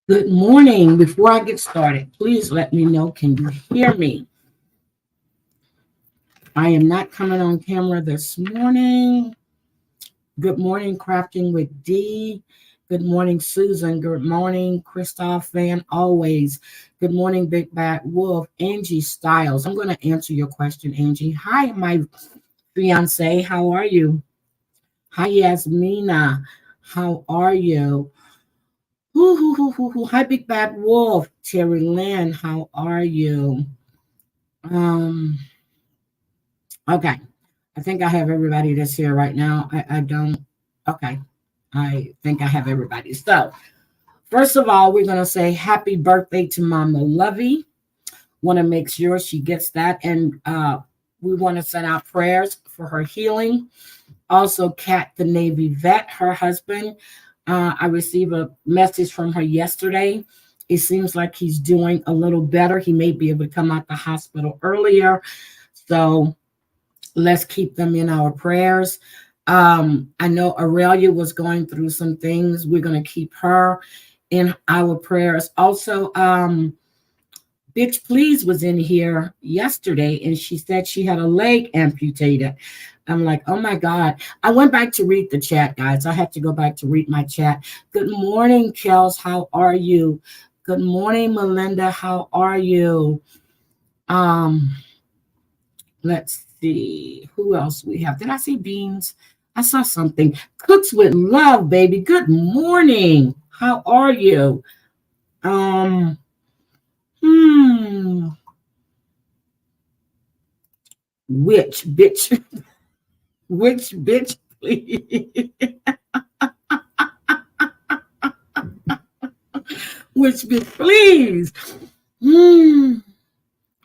Good morning. Before I get started, please let me know, can you hear me? I am not coming on camera this morning. Good morning, Crafting with D. Good morning, Susan. Good morning, Christoph Van Always. Good morning, Big Bad Wolf. Angie Styles. I'm going to answer your question, Angie. Hi, my fiance. How are you? Hi, Yasmina. How are you? Hi, Big Bad Wolf. Terry Lynn, how are you? Okay. I think I have everybody that's here right now. I don't. Okay. I think I have everybody. So, first of all, we're going to say happy birthday to Mama Lovey. Want to make sure she gets that. And we want to send out prayers for her healing. Also, Kat, the Navy vet, her husband. I received a message from her yesterday. It seems like he's doing a little better. He may be able to come out the hospital earlier. So let's keep them in our prayers. I know Aurelia was going through some things. We're going to keep her in our prayers. Also, Bitch Please was in here yesterday, and she said she had a leg amputated. I'm like, oh my God. I went back to read the chat, guys. I have to go back to read my chat. Good morning, Kels. How are you? Good morning, Melinda. How are you? Let's see. Who else we have? Did I see Beans? I saw something. Cooks with Love, baby. Good morning. How are you? Which bitch? Which bitch, please? Which bitch, please?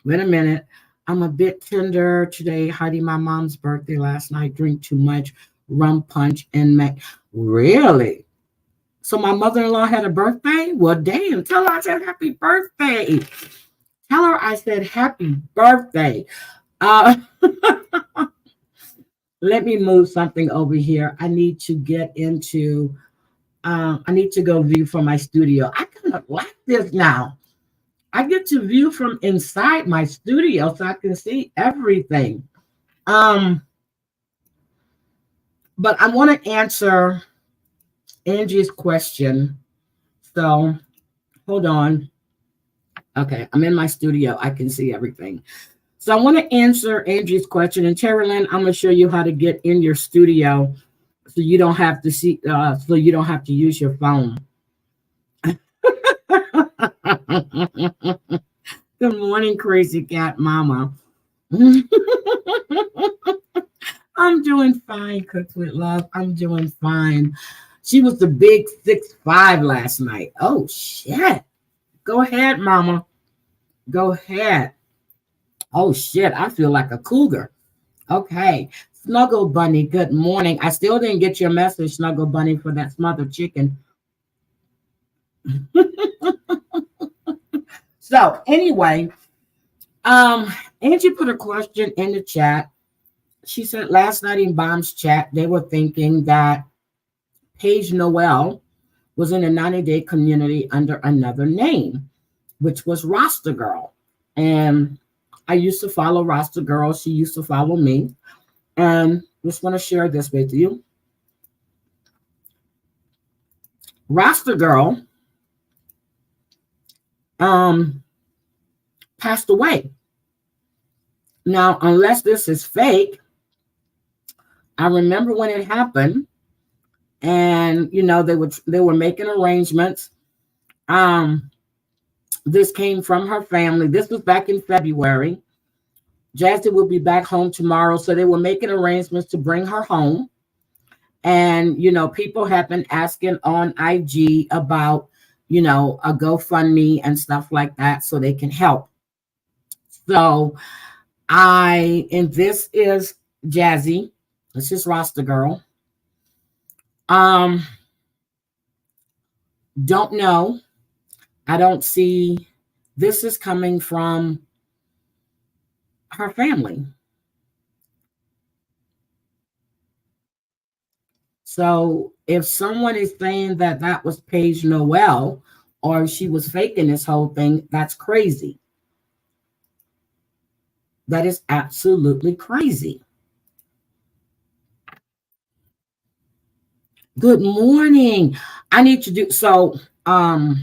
Wait a minute. I'm a bit tender today. Heidi, my mom's birthday last night. Drink too much rum punch and mac. Really? So my mother-in-law had a birthday? Well, damn. Tell her I said happy birthday. Tell her I said happy birthday. Let me move something over here. I need to get into, I need to go view from my studio. I kind of like this now. I get to view from inside my studio so I can see everything. But I want to answer Angie's question. So hold on. Okay, I'm in my studio. I can see everything. So I want to answer Angie's question. And Terry Lynn, I'm going to show you how to get in your studio so you don't have to see, so you don't have to use your phone. Good morning, Crazy Cat Mama. I'm doing fine, Cooks with Love. I'm doing fine. She was the big 6'5" last night. Oh, shit. Go ahead, Mama. Go ahead. Oh, shit. I feel like a cougar. Okay. Snuggle Bunny, good morning. I still didn't get your message, Snuggle Bunny, for that smothered chicken. So, anyway, Angie put a question in the chat. She said last night in Bomb's chat, they were thinking that Paige Noel was in a 90-day community under another name, which was Rasta Girl. And I used to follow Rasta Girl. She used to follow me. And just want to share this with you. Rasta Girl um passed away. Now, unless this is fake, I remember when it happened, and they were making arrangements. Um, this came from her family. This was back in February. Jazzy will be back home tomorrow, so they were making arrangements to bring her home. And people have been asking on IG about a GoFundMe and stuff like that, so they can help. So and this is Jazzy. This is Rasta Girl. Um, don't know. I don't see. This is coming from her family. So if someone is saying that that was Paige Noel or she was faking this whole thing, that's crazy. That is absolutely crazy. Good morning. I need to do so. No,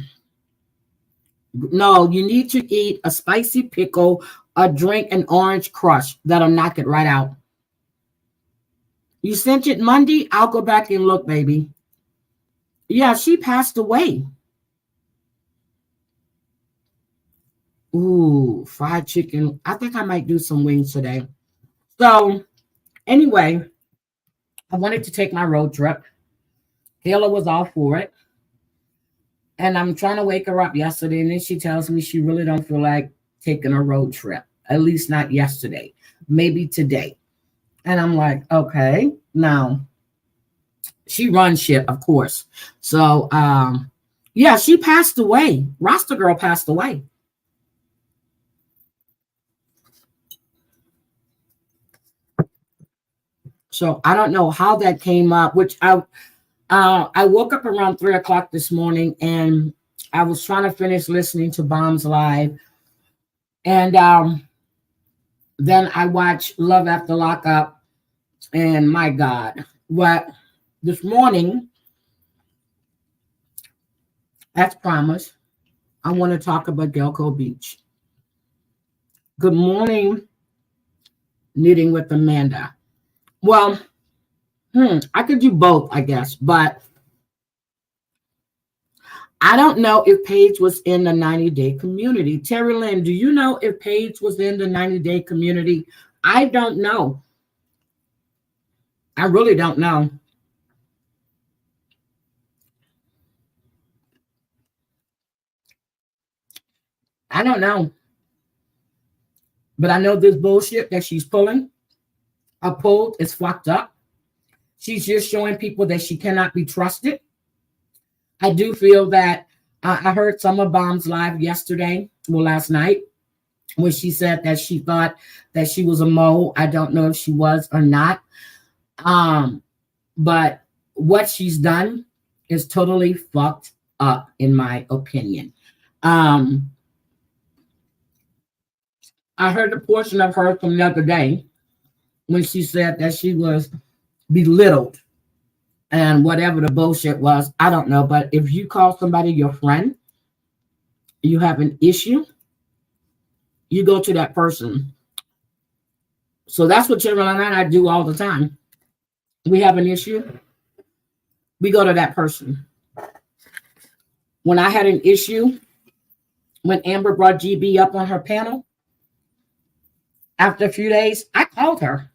you need to eat a spicy pickle, a drink an orange crush. That'll knock it right out. You sent it Monday? I'll go back and look, baby. Yeah, she passed away. Ooh, fried chicken. I think I might do some wings today. So, anyway, I wanted to take my road trip. Kayla was all for it. And I'm trying to wake her up yesterday, and then she tells me she really don't feel like taking a road trip. At least not yesterday. Maybe today. And I'm like, okay. Now, she runs shit, of course. So, yeah, she passed away. Rasta Girl passed away. So I don't know how that came up. I woke up around 3 o'clock this morning, and I was trying to finish listening to Bombs Live, and then I watched Love After Lockup, and my God, what this morning, as promised, I want to talk about Gilgo Beach. Good morning, Knitting with Amanda. Well, I could do both, I guess, but I don't know if Paige was in the 90-day community. Terry Lynn, do you know if Paige was in the 90-day community? I don't know. I really don't know. I don't know. But I know this bullshit that she's pulled is fucked up. She's just showing people that she cannot be trusted. I do feel that I heard Summer Bombs live last night, when she said that she thought that she was a mole. I don't know if she was or not. But what she's done is totally fucked up, in my opinion. I heard a portion of her from the other day when she said that she was belittled and whatever the bullshit was. I don't know. But if you call somebody your friend, you have an issue, you go to that person. So that's what Cheryl and I do all the time. We have an issue, we go to that person. When I had an issue, when Amber brought GB up on her panel, after a few days, I called her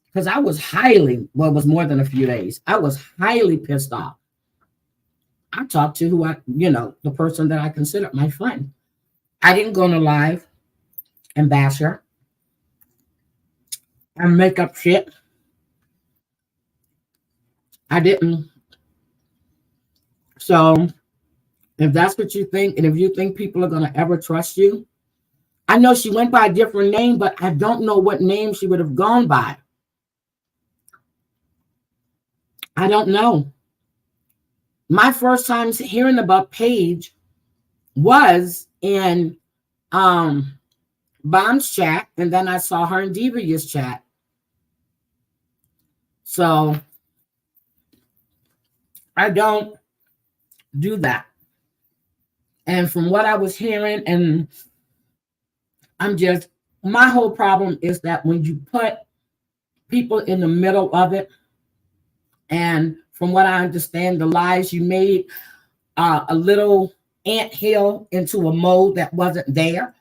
because I was it was more than a few days. I was highly pissed off. I talked to the person that I considered my friend. I didn't go on a live and bash her and make up shit. I didn't. So if that's what you think, and if you think people are going to ever trust you, I know she went by a different name, but I don't know what name she would have gone by. I don't know. My first time hearing about Paige was in Bomb's chat, and then I saw her in Devious chat. So I don't do that. And from what I was hearing, and my whole problem is that when you put people in the middle of it, and from what I understand, the lies you made a little anthill into a mole that wasn't there.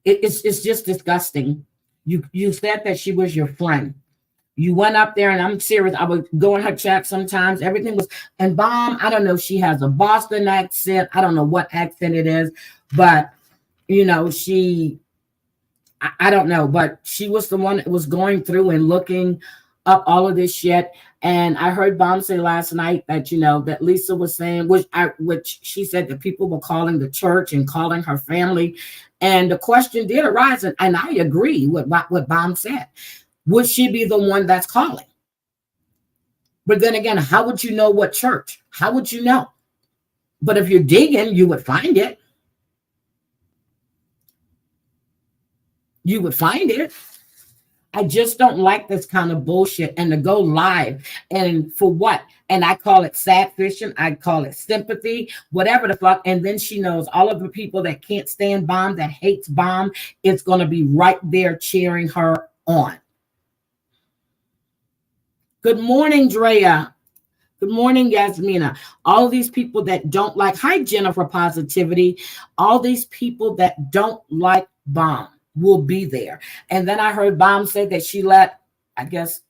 It's just disgusting. You said that she was your friend. You went up there, and I'm serious. I would go in her chat sometimes. Everything was, and Bomb, I don't know. She has a Boston accent. I don't know what accent it is, but I don't know, but she was the one that was going through and looking up all of this shit. And I heard Bomb say last night that, that Lisa was saying, which she said that people were calling the church and calling her family. And the question did arise, and I agree with what Bomb said. Would she be the one that's calling? But then again, how would you know what church? How would you know? But if you're digging, you would find it. You would find it. I just don't like this kind of bullshit, and to go live and for what? And I call it sad fishing. I call it sympathy, whatever the fuck. And then she knows all of the people that can't stand Bomb, that hates Bomb, it's going to be right there cheering her on. Good morning, Drea. Good morning, Yasmina. All these people that don't like, hi, Jennifer Positivity. All these people that don't like Bomb will be there. And then I heard Bomb say that she let, I guess,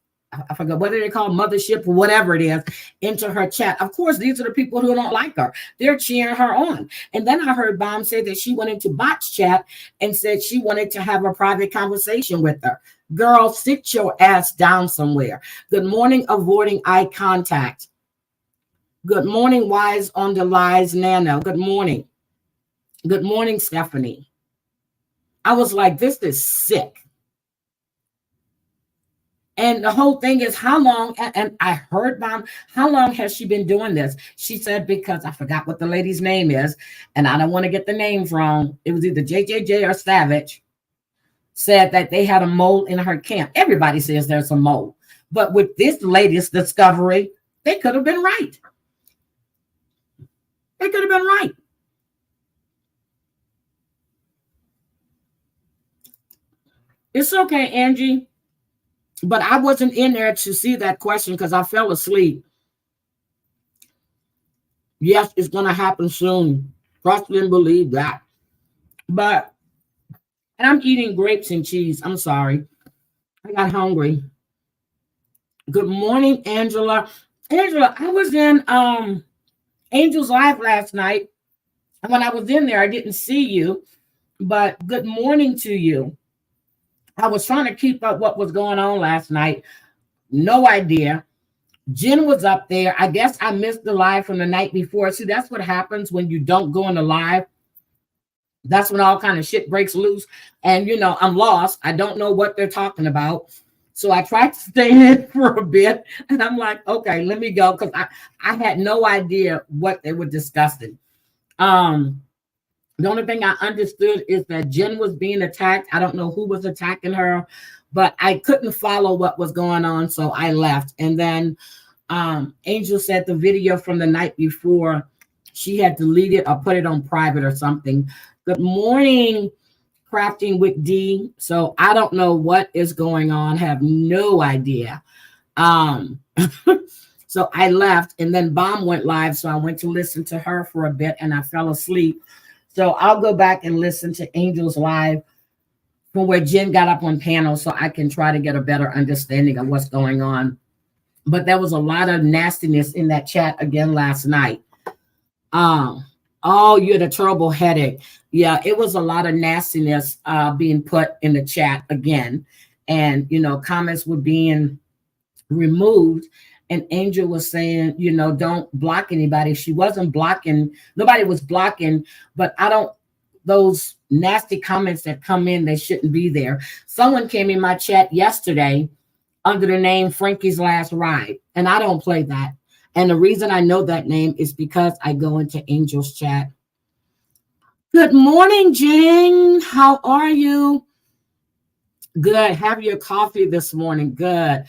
I forgot what they call mothership or whatever it is, into her chat. Of course, these are the people who don't like her. They're cheering her on. And then I heard Bomb say that she went into Bot's chat and said she wanted to have a private conversation with her. Girl, sit your ass down somewhere. Good morning, avoiding eye contact. Good morning, Wise on the Lies, Nano. Good morning. Good morning, Stephanie. I was like, this is sick. And the whole thing is, how long, and I heard Bomb, how long has she been doing this? She said, because I forgot what the lady's name is, and I don't want to get the names wrong. It was either JJJ or Savage, said that they had a mole in her camp. Everybody says there's a mole. But with this latest discovery, they could have been right. They could have been right. It's okay, Angie. But I wasn't in there to see that question because I fell asleep. Yes, it's going to happen soon. Trust and believe that. But, and I'm eating grapes and cheese. I'm sorry. I got hungry. Good morning, Angela. Angela, I was in Angel's Live last night. And when I was in there, I didn't see you. But good morning to you. I was trying to keep up what was going on last night. No idea. Jen was up there. I guess I missed the live from the night before. See, that's what happens when you don't go in the live. That's when all kind of shit breaks loose. And, I'm lost. I don't know what they're talking about. So I tried to stay in for a bit. And I'm like, okay, let me go. Because I had no idea what they were discussing. The only thing I understood is that Jen was being attacked. I don't know who was attacking her, but I couldn't follow what was going on, so I left. And then Angel said the video from the night before, she had deleted or put it on private or something. Good morning, Crafting with D. So I don't know what is going on. Have no idea. So I left, and then Bomb went live, so I went to listen to her for a bit, and I fell asleep. So I'll go back and listen to Angel's Live from where Jen got up on panel so I can try to get a better understanding of what's going on. But there was a lot of nastiness in that chat again last night. Oh, you had a terrible headache. Yeah, it was a lot of nastiness being put in the chat again. And, comments were being removed. And Angel was saying, don't block anybody. She wasn't blocking. Nobody was blocking. But those nasty comments that come in, they shouldn't be there. Someone came in my chat yesterday under the name Frankie's Last Ride. And I don't play that. And the reason I know that name is because I go into Angel's chat. Good morning, Jane. How are you? Good. Have your coffee this morning. Good.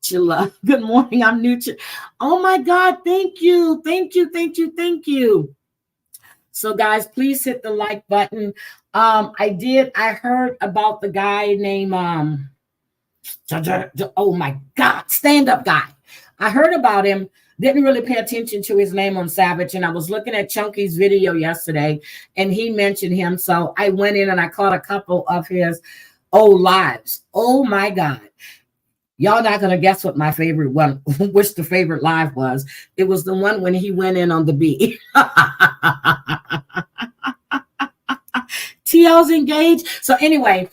Angela. Good morning. I'm new to. Oh my God. Thank you. Thank you. Thank you. Thank you. So guys, please hit the like button. I heard about the guy named oh my God, stand-up guy. I heard about him, didn't really pay attention to his name on Savage, and I was looking at Chunky's video yesterday, and he mentioned him. So I went in and I caught a couple of his old lives. Oh my God. Y'all not gonna guess what my favorite one, which the favorite live was. It was the one when he went in on the beat. TL's engaged. So anyway,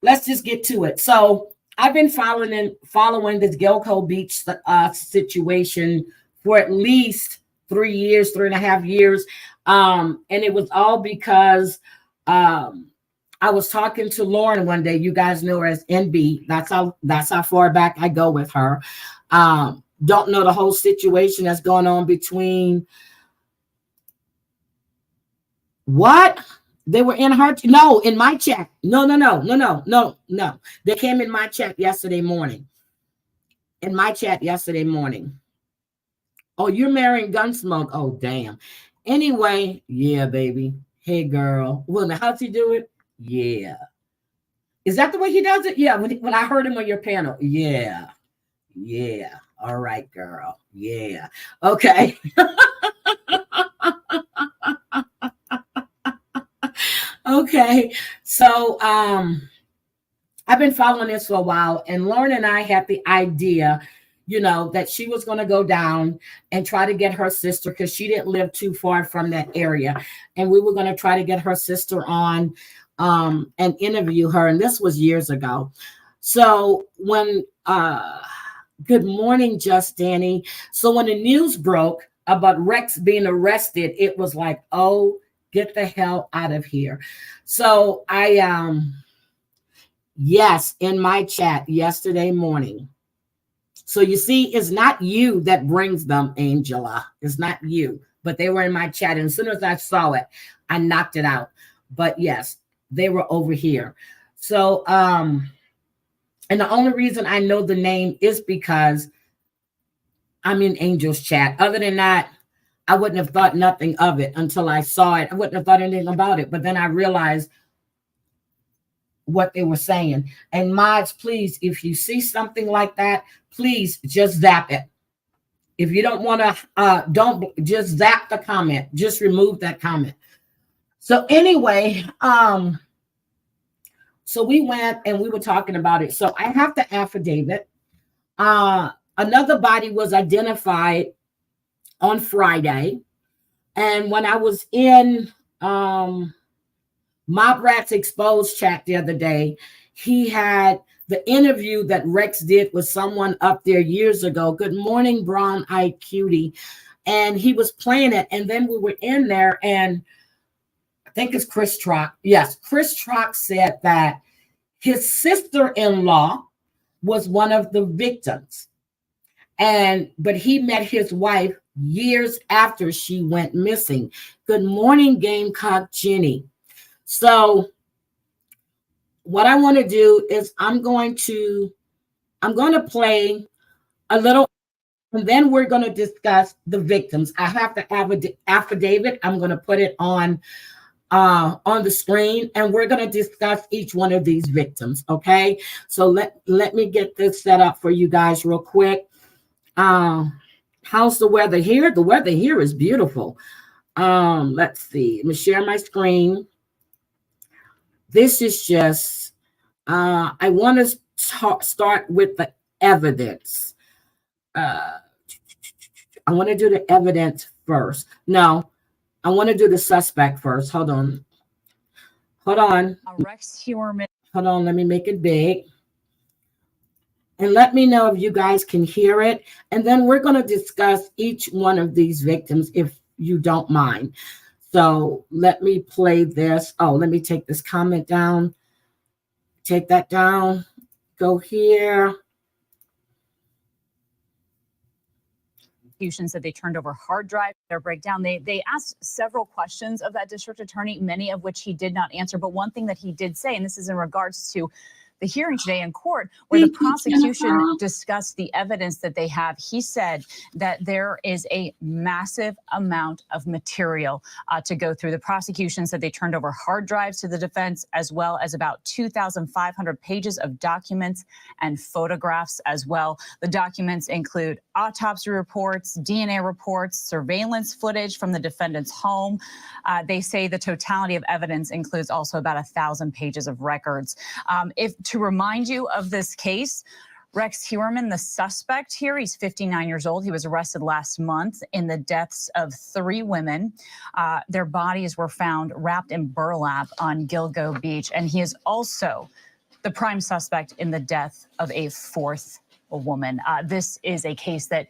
let's just get to it. So I've been following this Gilgo Beach situation for at least 3 years, 3.5 years. And it was all because I was talking to Lauren one day. You guys know her as NB. That's how far back I go with her. Don't know the whole situation that's going on between what? They were in her, no, in my chat. No. They came in my chat yesterday morning. Oh, you're marrying Gunsmoke. Oh, damn. Anyway, yeah, baby. Hey, girl. Well, now, how's he do it? Yeah. Is that the way he does it? Yeah, when I heard him on your panel. Yeah. All right, girl. Yeah. Okay. Okay. So I've been following this for a while, and Lauren and I had the idea, that she was going to go down and try to get her sister, because she didn't live too far from that area. And we were going to try to get her sister on and interview her. And this was years ago. So when good morning, Just Danny. So when the news broke about Rex being arrested, it was like, oh, get the hell out of here. So I yes, in my chat yesterday morning. So you see, it's not you that brings them, Angela. It's not you. But they were in my chat. And as soon as I saw it, I knocked it out. But yes, they were over here. So and the only reason I know the name is because I'm in Angel's chat. Other than that, I wouldn't have thought nothing of it until I saw it. I wouldn't have thought anything about it. But then I realized what they were saying. And mods, please, if you see something like that, please just zap it. If you don't want to, don't just zap the comment. Just remove that comment. So anyway, so we went and we were talking about it. So I have the affidavit. Another body was identified on Friday. And when I was in Mob Rats Exposed chat the other day, he had the interview that Rex did with someone up there years ago. Good morning, Brown Eyed Cutie. And he was playing it. And then we were in there, and I think it's Chris Trock. Yes, Chris Trock said that his sister-in-law was one of the victims. But he met his wife years after she went missing. Good morning, Gamecock Jenny. So what I want to do is I'm going to play a little, and then we're going to discuss the victims. I have the affidavit. I'm going to put it on the screen, and we're going to discuss each one of these victims. Okay. So let me get this set up for you guys real quick. How's the weather here? The weather here is beautiful. Let's see. Let me share my screen. This is just, I want to start with the evidence. I want to do the evidence first. No, I want to do the suspect first. Hold on. Rex Heuermann. Hold on. Let me make it big. And let me know if you guys can hear it. And then we're going to discuss each one of these victims if you don't mind. So let me play this. Oh, let me take this comment down. Take that down. Go here. Said they turned over hard drive, their breakdown. They asked several questions of that district attorney, many of which he did not answer. But one thing that he did say, and this is in regards to the hearing today in court where the prosecution discussed the evidence that they have. He said that there is a massive amount of material to go through. The prosecution said they turned over hard drives to the defense, as well as about 2,500 pages of documents and photographs as well. The documents include autopsy reports, DNA reports, surveillance footage from the defendant's home. They say the totality of evidence includes also about 1,000 pages of records. To remind you of this case, Rex Heuermann, the suspect here, he's 59 years old. He was arrested last month in the deaths of 3 women. Their bodies were found wrapped in burlap on Gilgo Beach, and he is also the prime suspect in the death of a 4th woman. This is a case that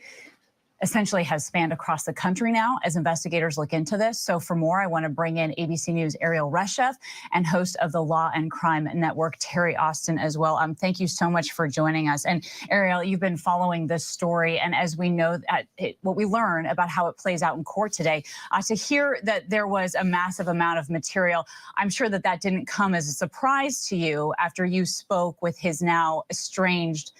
essentially has spanned across the country now as investigators look into this. So for more, I want to bring in ABC News' Ariel Reshef and host of the Law and Crime Network, Terry Austin, as well. Thank you so much for joining us. And Ariel, you've been following this story. And as we know, what we learn about how it plays out in court today, to hear that there was a massive amount of material, I'm sure that that didn't come as a surprise to you after you spoke with his now estranged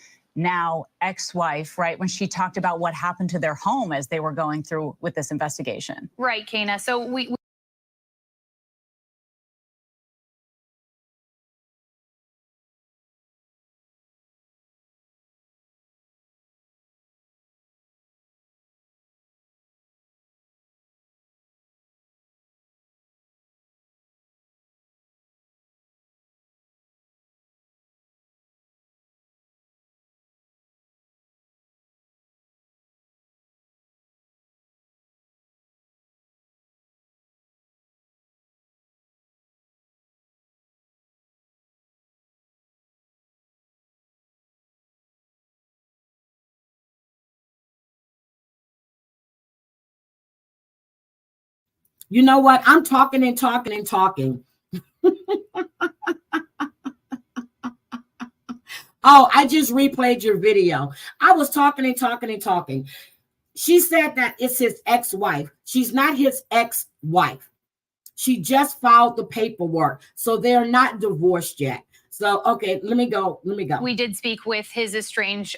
ex-wife, right, when she talked about what happened to their home as they were going through with this investigation. Right, Kana. So we You know what? I'm talking and talking and talking. Oh, I just replayed your video. I was talking and talking and talking. She said that it's his ex-wife. She's not his ex-wife. She just filed the paperwork. So they're not divorced yet. So, okay, let me go. We did speak with his estranged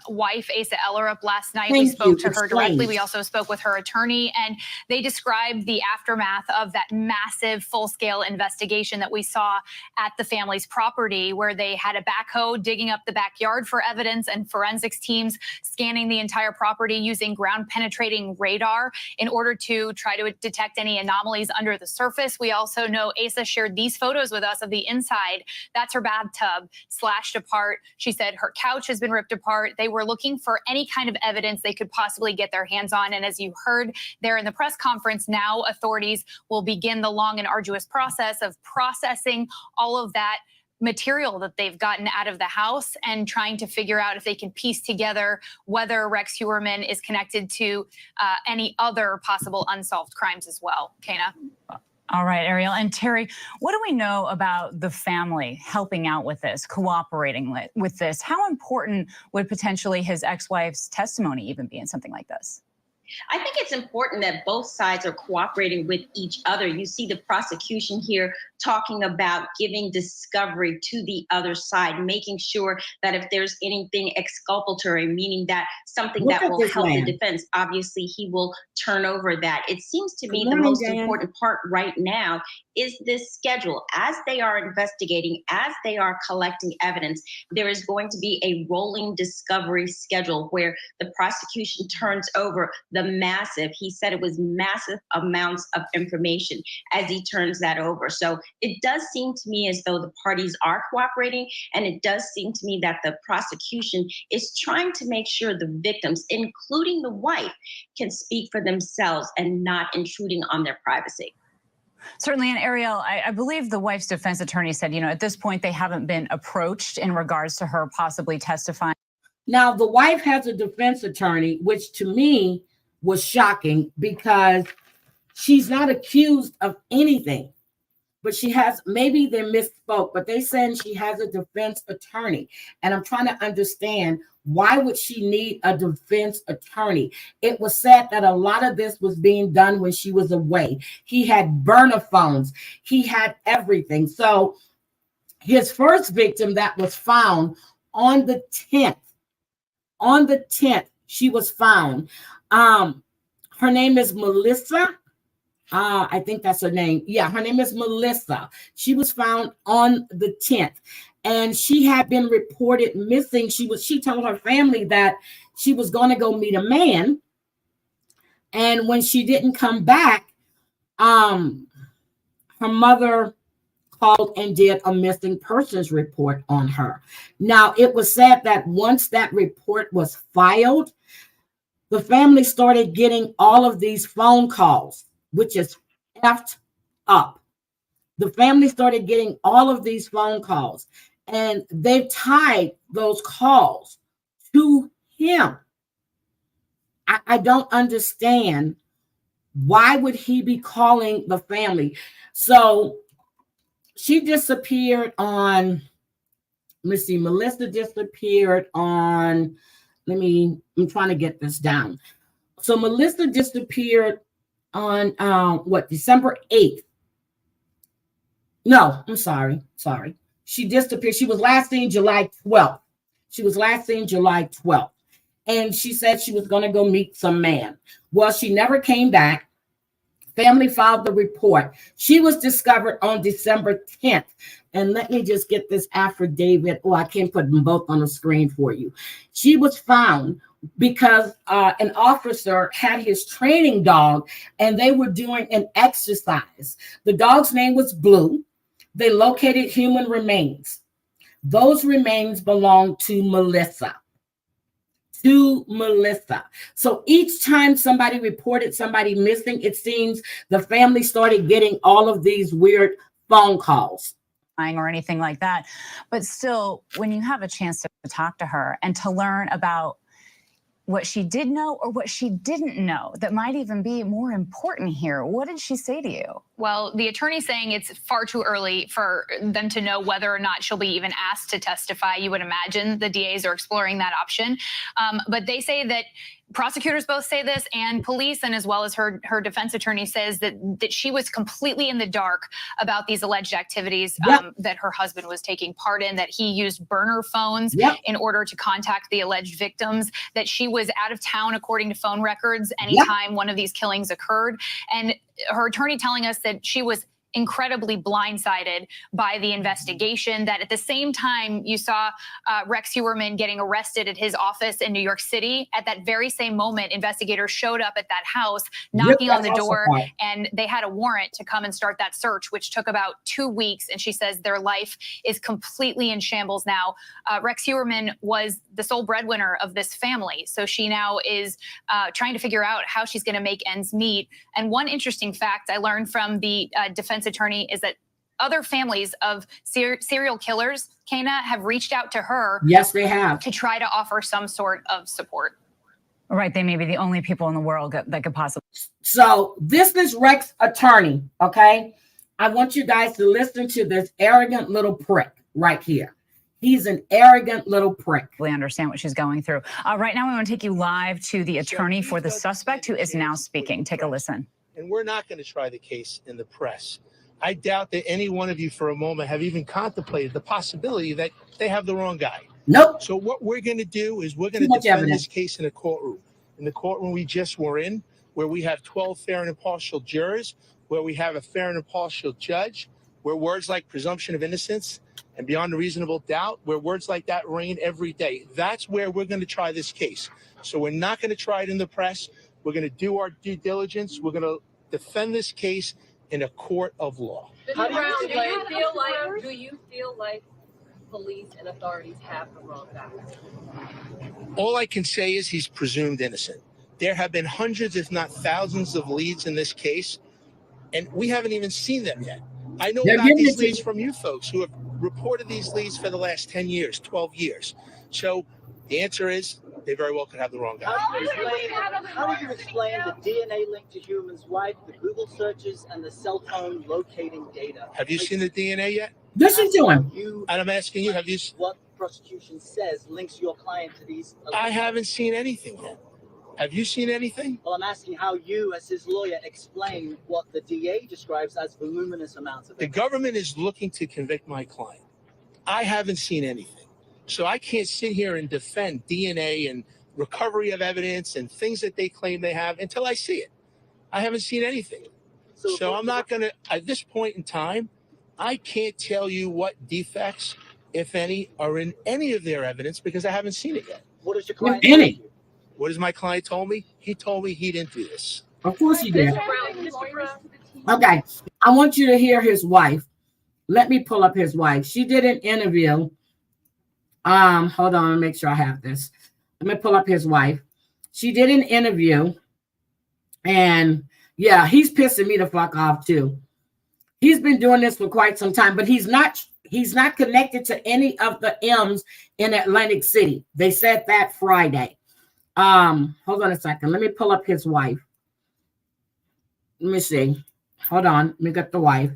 wife, Asa Ellerup, last night. Thank we spoke you. to her directly. We also spoke with her attorney, and they described the aftermath of that massive full-scale investigation that we saw at the family's property, where they had a backhoe digging up the backyard for evidence and forensics teams scanning the entire property using ground-penetrating radar in order to try to detect any anomalies under the surface. We also know Asa shared these photos with us of the inside. That's her bathtub slashed apart. She said her couch has been ripped apart. They were looking for any kind of evidence they could possibly get their hands on. And as you heard there in the press conference, now authorities will begin the long and arduous process of processing all of that material that they've gotten out of the house and trying to figure out if they can piece together whether Rex Heuermann is connected to any other possible unsolved crimes as well. Kana? All right, Ariel. And Terry, what do we know about the family helping out with this, cooperating with this? How important would potentially his ex-wife's testimony even be in something like this? I think it's important that both sides are cooperating with each other. You see the prosecution here talking about giving discovery to the other side, making sure that if there's anything exculpatory, meaning that something that will help the defense, obviously he will turn over that. It seems to me the most important part right now is this schedule. As they are investigating, as they are collecting evidence, there is going to be a rolling discovery schedule where the prosecution turns over the massive, he said it was massive amounts of information as he turns that over. So it does seem to me as though the parties are cooperating, and it does seem to me that the prosecution is trying to make sure the victims, including the wife, can speak for themselves and not intruding on their privacy. Certainly, and Ariel, I believe the wife's defense attorney said, at this point, they haven't been approached in regards to her possibly testifying. Now, the wife has a defense attorney, which to me was shocking because she's not accused of anything, but she has, maybe they misspoke, but they said she has a defense attorney. And I'm trying to understand, why would she need a defense attorney? It was said that a lot of this was being done when she was away. He had burner phones. He had everything. So his first victim that was found on the 10th. On the 10th, she was found. Her name is Melissa. I think that's her name. Yeah, her name is Melissa. She was found on the 10th, and she had been reported missing. She told her family that she was going to go meet a man, and when she didn't come back, her mother called and did a missing persons report on her. Now, it was said that once that report was filed, the family started getting all of these phone calls, which is effed up. The family started getting all of these phone calls, and they've tied those calls to him. I don't understand. Why would he be calling the family? So she disappeared on, let's see, Melissa disappeared on, I'm trying to get this down. So Melissa disappeared on December 8th. No, I'm sorry. She disappeared. She was last seen July 12th. And she said she was going to go meet some man. Well, she never came back. Family filed the report. She was discovered on December 10th. And let me just get this affidavit. Oh, I can't put them both on the screen for you. She was found because an officer had his training dog, and they were doing an exercise. The dog's name was Blue. They located human remains. Those remains belonged to Melissa. So each time somebody reported somebody missing, it seems the family started getting all of these weird phone calls. Or anything like that. But still, when you have a chance to talk to her and to learn about what she did know or what she didn't know that might even be more important here, what did she say to you? Well, the attorney's saying it's far too early for them to know whether or not she'll be even asked to testify. You would imagine the DAs are exploring that option. But they say that prosecutors both say this, and police, and as well as her defense attorney says that she was completely in the dark about these alleged activities that her husband was taking part in, that he used burner phones in order to contact the alleged victims, that she was out of town, according to phone records, anytime one of these killings occurred. And her attorney telling us that she was incredibly blindsided by the investigation, that at the same time you saw Rex Heuermann getting arrested at his office in New York City, at that very same moment, investigators showed up at that house, knocking on the door, and they had a warrant to come and start that search, which took about 2 weeks. And she says their life is completely in shambles now. Rex Heuermann was the sole breadwinner of this family. So she now is trying to figure out how she's going to make ends meet. And one interesting fact I learned from the defense attorney is that other families of serial killers, Kana, have reached out to her. Yes, they have. To try to offer some sort of support. Right. They may be the only people in the world that could possibly. So this is Rex's attorney. Okay. I want you guys to listen to this arrogant little prick right here. He's an arrogant little prick. We understand what she's going through. Right now, we want to take you live to the attorney for the suspect who is now speaking. Take a listen. And we're not going to try the case in the press. I doubt that any one of you for a moment have even contemplated the possibility that they have the wrong guy. Nope. So what we're going to do is we're going to defend this case in a courtroom. In the courtroom we just were in, where we have 12 fair and impartial jurors, where we have a fair and impartial judge, where words like presumption of innocence and beyond a reasonable doubt, where words like that reign every day. That's where we're going to try this case. So we're not going to try it in the press. We're going to do our due diligence. We're going to defend this case in a court of law. Do you feel like police and authorities have the wrong guy? All I can say is he's presumed innocent. There have been hundreds, if not thousands, of leads in this case, and we haven't even seen them yet. I know about these leads from you folks who have reported these leads for the last 10 years, 12 years. So the answer is they very well could have the wrong guy. How do you explain the DNA link to Heuermann's wife, the Google searches, and the cell phone locating data? Have you seen the DNA yet? Listen to him. And I'm asking you, have you? What prosecution says links your client to these? I haven't seen anything yet. Have you seen anything? Well, I'm asking how you, as his lawyer, explain what the DA describes as voluminous amounts of it. The government is looking to convict my client. I haven't seen anything. So I can't sit here and defend DNA and recovery of evidence and things that they claim they have until I see it. I haven't seen anything. So I'm not going to, at this point in time, I can't tell you what defects, if any, are in any of their evidence because I haven't seen it yet. What does your client If any. tell you? What has my client told me? He told me he didn't do this. Of course he did. Mr. Brown. Okay. I want you to hear his wife. Let me pull up his wife. She did an interview. Hold on, make sure I have this. Let me pull up his wife. She did an interview, and yeah, he's pissing me the fuck off too. He's been doing this for quite some time, but he's not connected to any of the M's in Atlantic City. They said that Friday. Hold on a second. Let me pull up his wife. Let me see. Hold on. Let me get the wife.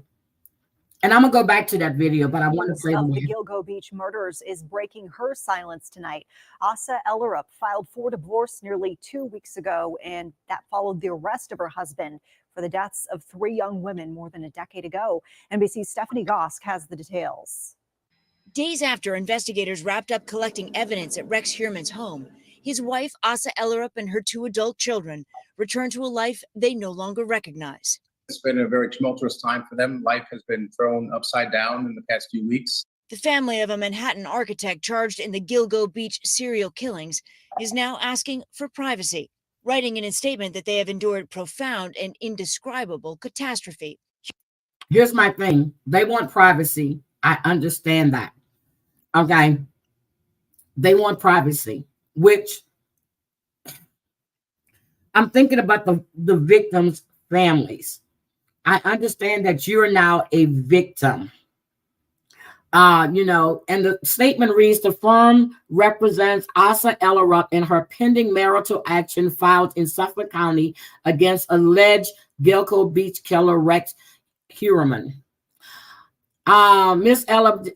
And I'm going to go back to that video, but I want to say the Gilgo Beach murders is breaking her silence tonight. Asa Ellerup filed for divorce nearly 2 weeks ago, and that followed the arrest of her husband for the deaths of 3 young women more than a decade ago. NBC's Stephanie Gosk has the details. Days after investigators wrapped up collecting evidence at Rex Heuermann's home, his wife, Asa Ellerup, and her 2 adult children returned to a life they no longer recognize. It's been a very tumultuous time for them. Life has been thrown upside down in the past few weeks. The family of a Manhattan architect charged in the Gilgo Beach serial killings is now asking for privacy, writing in a statement that they have endured profound and indescribable catastrophe. Here's my thing. They want privacy. I understand that. Okay. They want privacy, which I'm thinking about the victims' families. I understand that you're now a victim. And the statement reads, the firm represents Asa Ellerup in her pending marital action filed in Suffolk County against alleged Gilgo Beach killer Rex Heuermann. Ms. Ellerup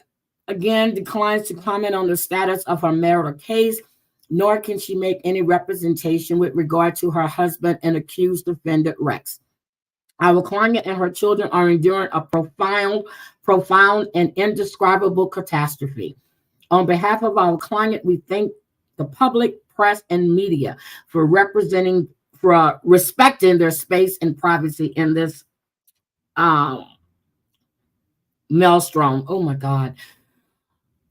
again declines to comment on the status of her marital case, nor can she make any representation with regard to her husband and accused defendant Rex. Our client and her children are enduring a profound and indescribable catastrophe. On behalf of our client, we thank the public, press, and media for respecting their space and privacy in this maelstrom. Oh my God.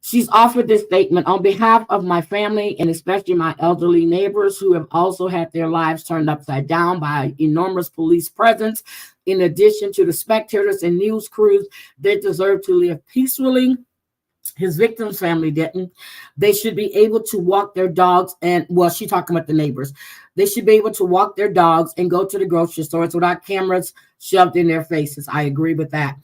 She's offered this statement on behalf of my family and especially my elderly neighbors who have also had their lives turned upside down by enormous police presence. In addition to the spectators and news crews, they deserve to live peacefully. His victim's family didn't. They should be able to walk their dogs she's talking about the neighbors. They should be able to walk their dogs and go to the grocery stores without cameras shoved in their faces. I agree with that.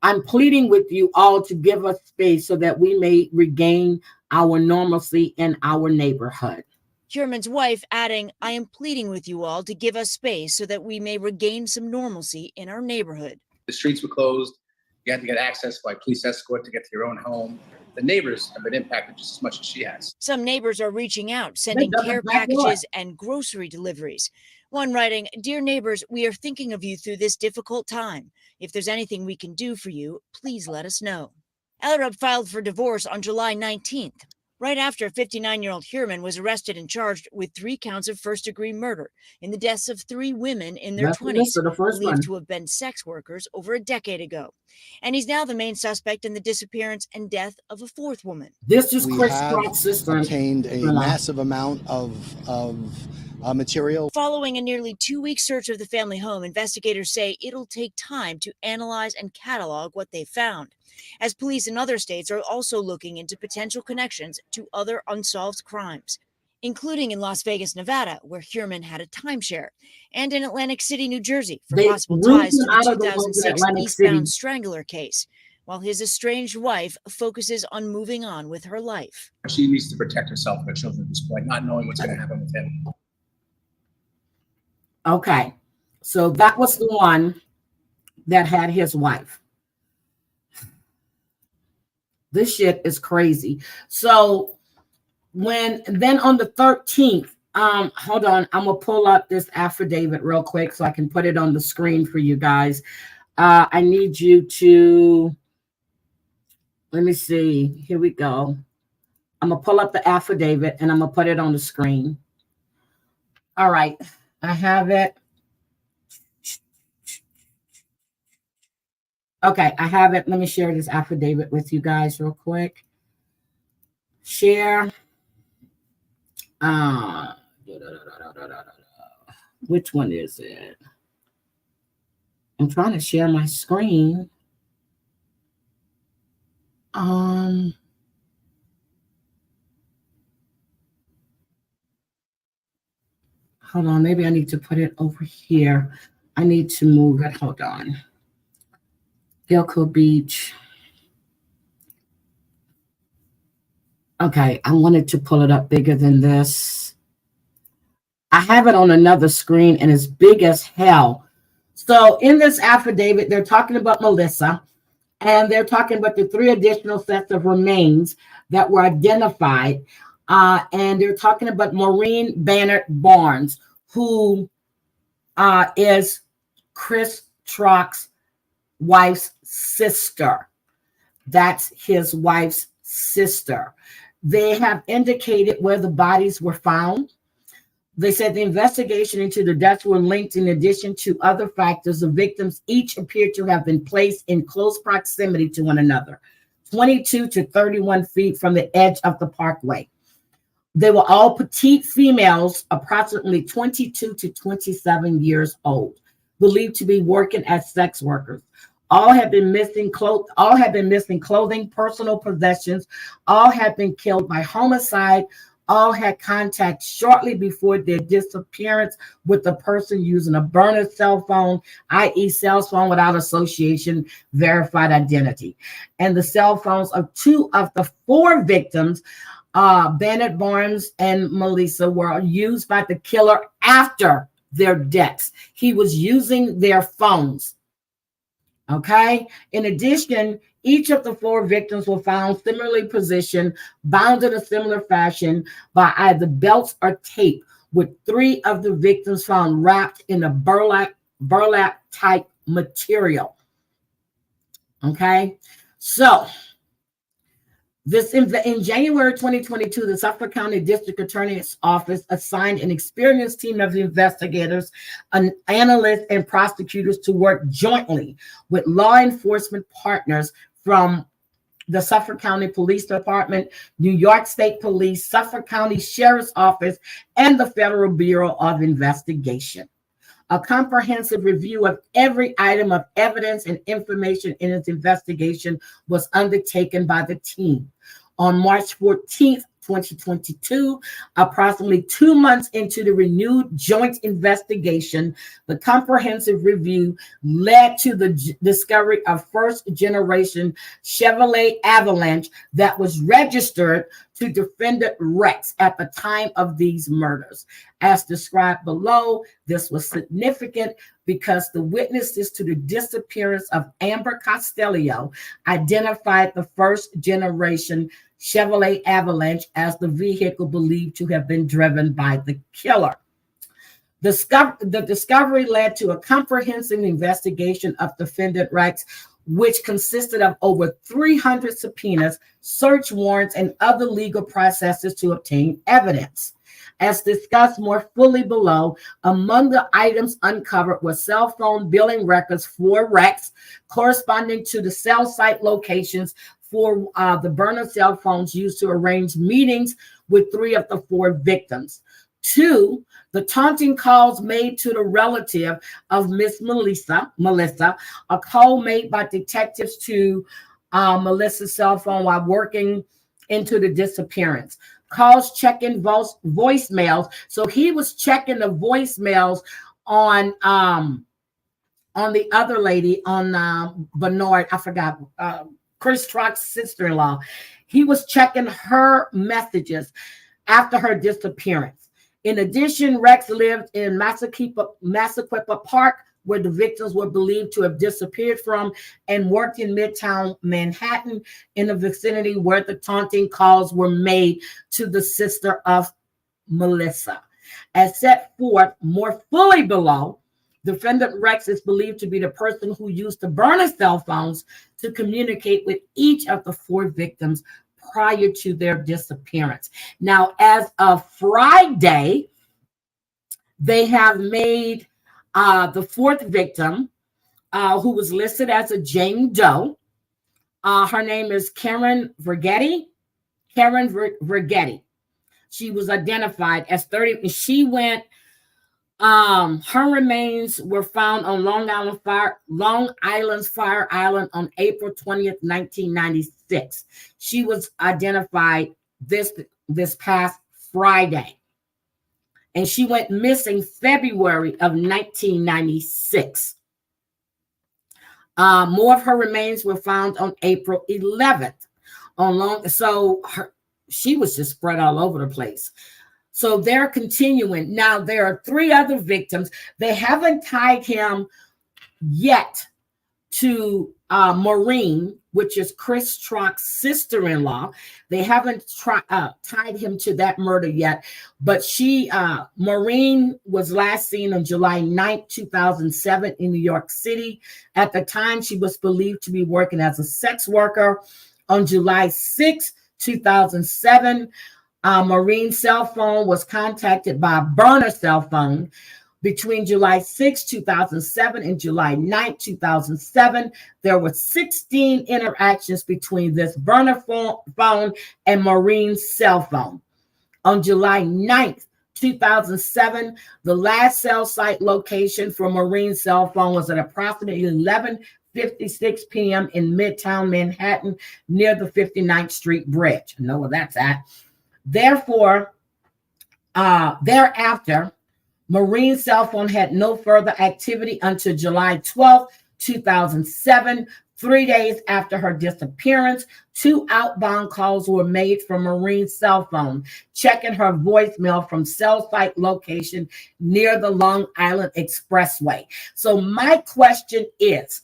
I'm pleading with you all to give us space so that we may regain our normalcy in our neighborhood. Heuermann's wife adding, I am pleading with you all to give us space so that we may regain some normalcy in our neighborhood. The streets were closed. You had to get access by police escort to get to your own home. The neighbors have been impacted just as much as she has. Some neighbors are reaching out, sending care packages and grocery deliveries. One writing, Dear neighbors, we are thinking of you through this difficult time. If there's anything we can do for you, please let us know. Ellerup filed for divorce on July 19th, right after 59-year-old Heuermann was arrested and charged with 3 counts of first-degree murder in the deaths of 3 women in their 20s, believed to have been sex workers over a decade ago. And he's now the main suspect in the disappearance and death of a 4th woman. This is we have obtained a massive amount of material. Following a nearly 2-week search of the family home, investigators say it'll take time to analyze and catalog what they found, as police in other states are also looking into potential connections to other unsolved crimes, including in Las Vegas, Nevada, where Heuermann had a timeshare, and in Atlantic City, New Jersey, for possible ties to the 2006 Eastbound Strangler case, while his estranged wife focuses on moving on with her life. She needs to protect herself and her children at this point, not knowing what's going to happen with him. Okay, so that was the one that had his wife. This shit is crazy. So then on the 13th, hold on, I'm gonna pull up this affidavit real quick so I can put it on the screen for you guys. I need you to Let me see. Here we go. I'm going to pull up the affidavit and I'm going to put it on the screen. All right. I have it. Okay, I have it. Let me share this affidavit with you guys real quick. Share. Which one is it? I'm trying to share my screen. Hold on, maybe I need to put it over here. I need to move it. Hold on. Gilgo Beach. Okay, I wanted to pull it up bigger than this. I have it on another screen and it's big as hell. So in this affidavit, they're talking about Melissa and they're talking about the 3 additional sets of remains that were identified. And they're talking about Maureen Bannard Barnes, who is Chris Trock's wife's sister. That's his wife's sister. They have indicated where the bodies were found. They said the investigation into the deaths were linked in addition to other factors. The victims each appeared to have been placed in close proximity to one another, 22 to 31 feet from the edge of the parkway. They were all petite females, approximately 22 to 27 years old, believed to be working as sex workers. All had been missing clothing, personal possessions. All had been killed by homicide. All had contact shortly before their disappearance with the person using a burner cell phone, i.e. cell phone without association, verified identity. And the cell phones of 2 of the 4 victims, Bannard Barnes and Melissa, were used by the killer after their deaths. He was using their phones. Okay. In addition, each of the 4 victims were found similarly positioned, bound in a similar fashion by either belts or tape, with 3 of the victims found wrapped in a burlap type material. Okay. So in January 2022, the Suffolk County District Attorney's Office assigned an experienced team of investigators, analysts, and prosecutors to work jointly with law enforcement partners from the Suffolk County Police Department, New York State Police, Suffolk County Sheriff's Office, and the Federal Bureau of Investigation. A comprehensive review of every item of evidence and information in its investigation was undertaken by the team. On March 14th, 2022, approximately 2 months into the renewed joint investigation, the comprehensive review led to the discovery of first-generation Chevrolet Avalanche that was registered to defendant Rex at the time of these murders. As described below, this was significant because the witnesses to the disappearance of Amber Costello identified the first-generation Chevrolet Avalanche as the vehicle believed to have been driven by the killer. The discovery led to a comprehensive investigation of defendant Rex, which consisted of over 300 subpoenas, search warrants, and other legal processes to obtain evidence. As discussed more fully below, among the items uncovered were cell phone billing records for Rex, corresponding to the cell site locations for the burner cell phones used to arrange meetings with 3 of the 4 victims. 2, the taunting calls made to the relative of Miss Melissa, a call made by detectives to Melissa's cell phone while working into the disappearance. Calls checking voicemails. So he was checking the voicemails on the other lady, on Bernard, I forgot, Chris Trock's sister-in-law. He was checking her messages after her disappearance. In addition, Rex lived in Massaquoi Park, where the victims were believed to have disappeared from, and worked in Midtown Manhattan, in the vicinity where the taunting calls were made to the sister of Melissa. As set forth more fully below, Defendant Rex is believed to be the person who used the burner cell phones to communicate with each of the 4 victims prior to their disappearance. Now, as of Friday, they have made the 4th victim, who was listed as a Jane Doe. Her name is Karen Vergetti. Karen Vergetti. She was identified as 30. She went. Her remains were found on Long Island's Fire Island on April 20th, 1996. She was identified this past Friday, and she went missing February of 1996. More of her remains were found on April 11th. She was just spread all over the place. So they're continuing. Now, there are 3 other victims. They haven't tied him yet to Maureen, which is Chris Trock's sister-in-law. They haven't tied him to that murder yet. But Maureen was last seen on July 9th, 2007 in New York City. At the time, she was believed to be working as a sex worker. On July 6th, 2007, Maureen's cell phone was contacted by a burner cell phone. Between July 6, 2007 and July 9, 2007, there were 16 interactions between this burner phone and Maureen's cell phone. On July 9th, 2007, the last cell site location for Maureen's cell phone was at approximately 11:56 p.m. in Midtown Manhattan near the 59th Street Bridge. I know where that's at. Therefore, thereafter, Maureen's cell phone had no further activity until July 12, 2007. 3 days after her disappearance, 2 outbound calls were made from Maureen's cell phone, checking her voicemail from cell site location near the Long Island Expressway. So my question is,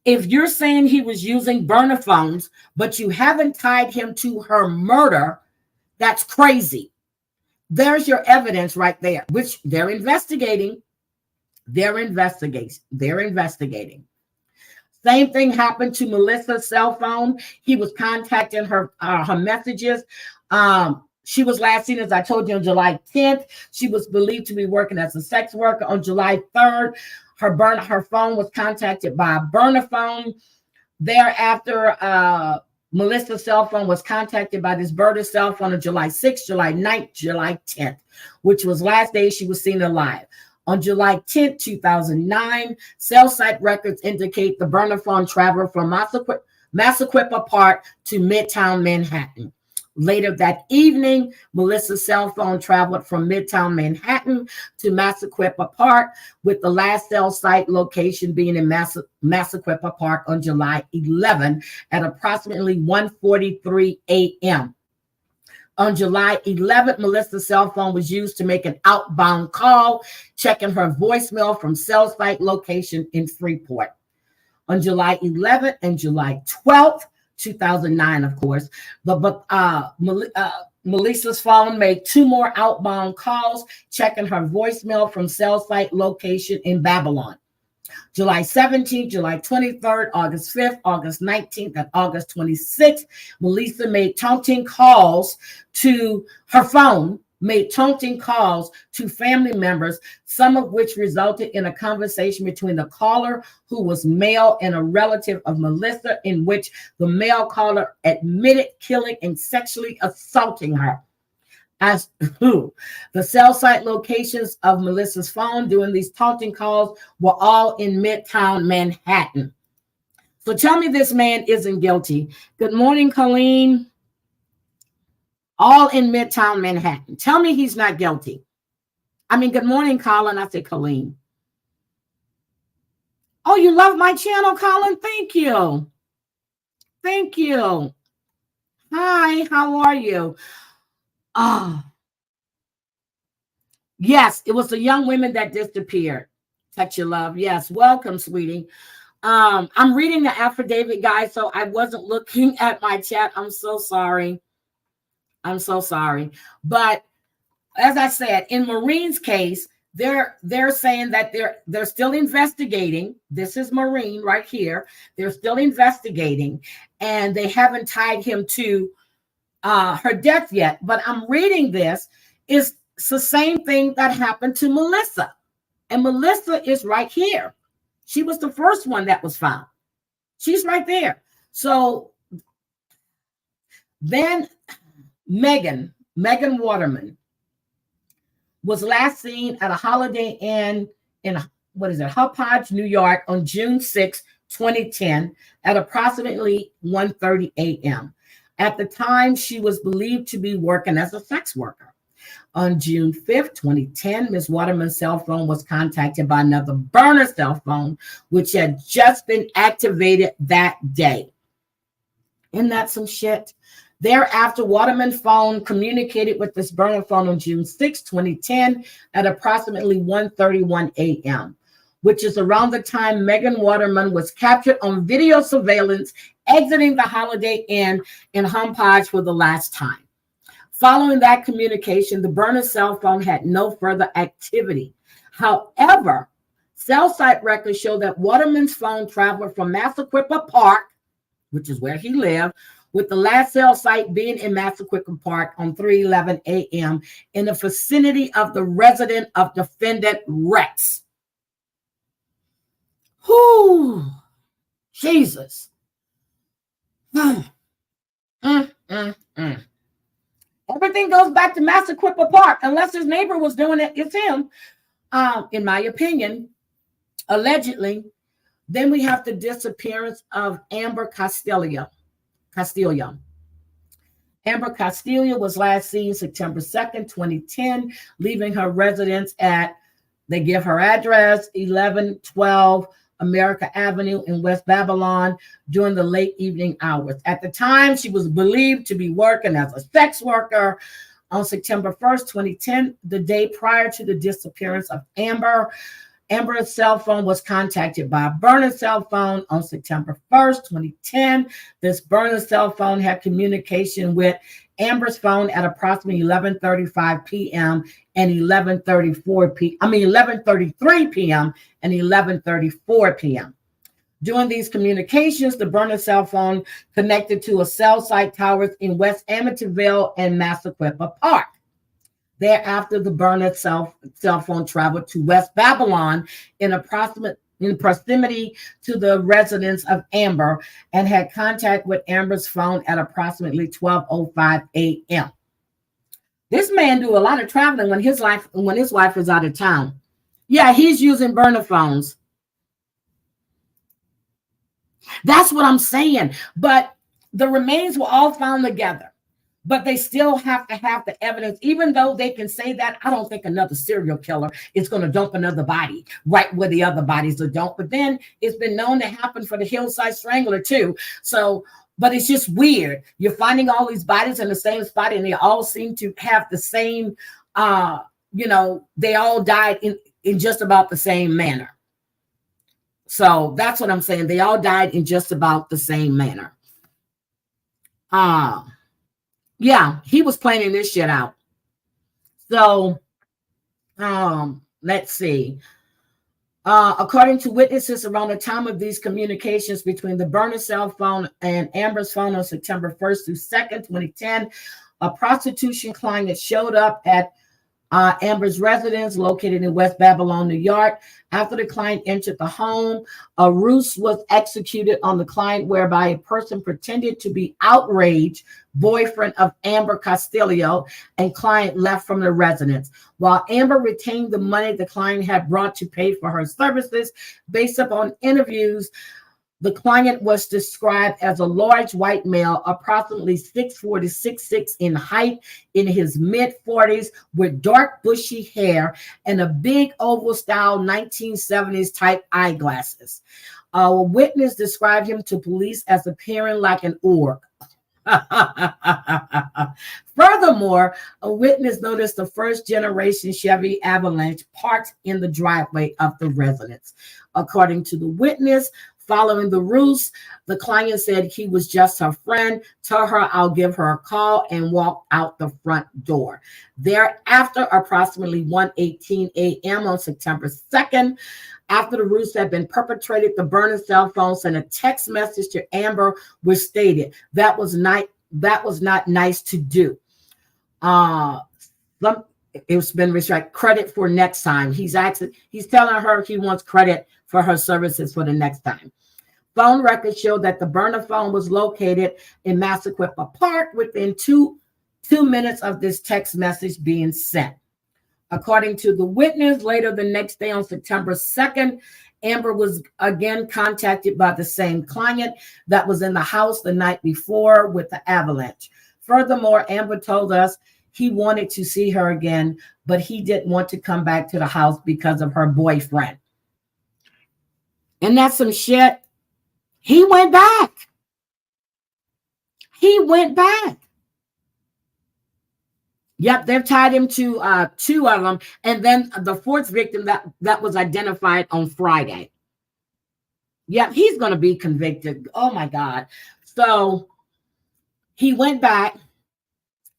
if you're saying he was using burner phones, but you haven't tied him to her murder, that's crazy. There's your evidence right there, which they're investigating. They're investigating. Same thing happened to Melissa's cell phone. He was contacting her messages. She was last seen, as I told you, on July 10th. She was believed to be working as a sex worker. On July 3rd, her phone was contacted by a burner phone. Thereafter, Melissa's cell phone was contacted by this burner cell phone on July 6th, July 9th, July 10th, which was last day she was seen alive. On July 10th, 2009, cell site records indicate the burner phone traveled from Massaquippa Park to Midtown Manhattan. Later that evening, Melissa's cell phone traveled from Midtown Manhattan to Massaquippa Park, with the last cell site location being in Massaquippa Park on July 11 at approximately 1:43 a.m. On July 11th, Melissa's cell phone was used to make an outbound call, checking her voicemail from cell site location in Freeport. On July 11th and July 12th, 2009, of course, Melissa's phone made 2 more outbound calls, checking her voicemail from cell site location in Babylon. July 17th, July 23rd, August 5th, August 19th, and August 26th, Melissa made taunting calls to her phone, made taunting calls to family members, some of which resulted in a conversation between the caller, who was male, and a relative of Melissa, in which the male caller admitted killing and sexually assaulting her. As the cell site locations of Melissa's phone during these taunting calls were all in Midtown Manhattan. So tell me this man isn't guilty. Good morning, Colleen. All in Midtown Manhattan. Tell me he's not guilty. I mean, good morning, Colin. I said Colleen. Oh, you love my channel, Colin? Thank you. Thank you. Hi, how are you? Yes, it was the young women that disappeared. Touch your love. Yes, welcome, sweetie. I'm reading the affidavit, guys, so I wasn't looking at my chat. I'm so sorry. I'm so sorry. But as I said, in Maureen's case, they're saying that they're still investigating. This is Maureen right here. They're still investigating, and they haven't tied him to her death yet. But I'm reading this. It's the same thing that happened to Melissa. And Melissa is right here. She was the first one that was found. She's right there. So then Megan Waterman was last seen at a Holiday Inn in Hauppauge, New York on June 6, 2010 at approximately 1:30 a.m. At the time, she was believed to be working as a sex worker. On June 5th, 2010, Ms. Waterman's cell phone was contacted by another burner cell phone, which had just been activated that day. Isn't that some shit? Thereafter, Waterman's phone communicated with this burner phone on June 6, 2010 at approximately 1:31 a.m., which is around the time Megan Waterman was captured on video surveillance exiting the Holiday Inn in Hauppauge for the last time. Following that communication, the burner cell phone had no further activity. However, cell site records show that Waterman's phone traveled from Massaquippa Park, which is where he lived, with the last cell site being in Massaquippa Park on 3:11 a.m. in the vicinity of the residence of defendant Rex. Whoo, Jesus. Everything goes back to Massaquippa Park, unless his neighbor was doing it. It's him, in my opinion, allegedly. Then we have the disappearance of Amber Castillo. Amber Castillo was last seen September 2nd, 2010, leaving her residence at, they give her address, 1112 America Avenue in West Babylon during the late evening hours. At the time, she was believed to be working as a sex worker. On September 1st, 2010, the day prior to the disappearance of Amber, Amber's cell phone was contacted by a burner cell phone on September 1st, 2010. This burner cell phone had communication with Amber's phone at approximately 11:35 p.m. and 11:33 p.m. and 11:34 p.m. During these communications, the burner cell phone connected to a cell site towers in West Amityville and Massaquippa Park. Thereafter, the burner cell phone traveled to West Babylon in proximity to the residence of Amber and had contact with Amber's phone at approximately 12:05 a.m. This man do a lot of traveling when his wife is out of town. Yeah, he's using burner phones. That's what I'm saying. But the remains were all found together. But they still have to have the evidence. Even though they can say that, I don't think another serial killer is going to dump another body right where the other bodies are dumped. But then it's been known to happen for the Hillside Strangler too. So, but it's just weird. You're finding all these bodies in the same spot and they all seem to have the same, they all died in just about the same manner. So that's what I'm saying. They all died in just about the same manner. Yeah, he was planning this shit out. So, let's see. According to witnesses, around the time of these communications between the burner cell phone and Amber's phone on September 1st through 2nd, 2010, a prostitution client showed up at Amber's residence located in West Babylon, New York. After the client entered the home, a ruse was executed on the client whereby a person pretended to be outraged boyfriend of Amber Castillo and client left from the residence. While Amber retained the money the client had brought to pay for her services, based upon interviews, the client was described as a large white male, approximately 6'4" to 6'6" in height, in his mid-40s, with dark bushy hair and a big oval-style 1970s type eyeglasses. A witness described him to police as appearing like an orc. Furthermore, a witness noticed the first-generation Chevy Avalanche parked in the driveway of the residence. According to the witness, Following the ruse, the client said he was just her friend, told her I'll give her a call, and walked out the front door. Thereafter, approximately 1:18 a.m. on September 2nd, after the ruse had been perpetrated, the burner cell phone sent a text message to Amber which stated, that was not nice to do. It's been restricted. Credit for next time. He's telling her he wants credit for her services for the next time. Phone records show that the burner phone was located in Massaquippa Park within two minutes of this text message being sent. According to the witness, later the next day on September 2nd, Amber was again contacted by the same client that was in the house the night before with the avalanche. Furthermore, Amber told us he wanted to see her again, but he didn't want to come back to the house because of her boyfriend. And that's some shit. He went back. He went back. Yep, they've tied him to two of them. And then the fourth victim that was identified on Friday. Yep, he's going to be convicted. Oh, my God. So he went back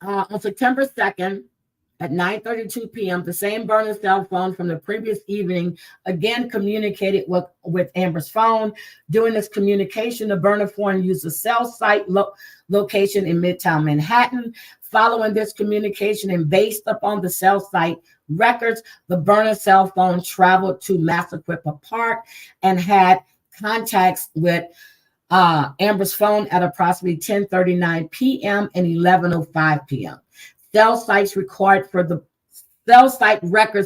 on September 2nd at 9:32 p.m. The same burner cell phone from the previous evening again communicated with Amber's phone. During this communication, the burner phone used a cell site location in Midtown Manhattan. Following this communication and based upon the cell site records, the burner cell phone traveled to Massaquippa Park and had contacts with Amber's phone at approximately 10:39 p.m. and 11:05 p.m. Cell site records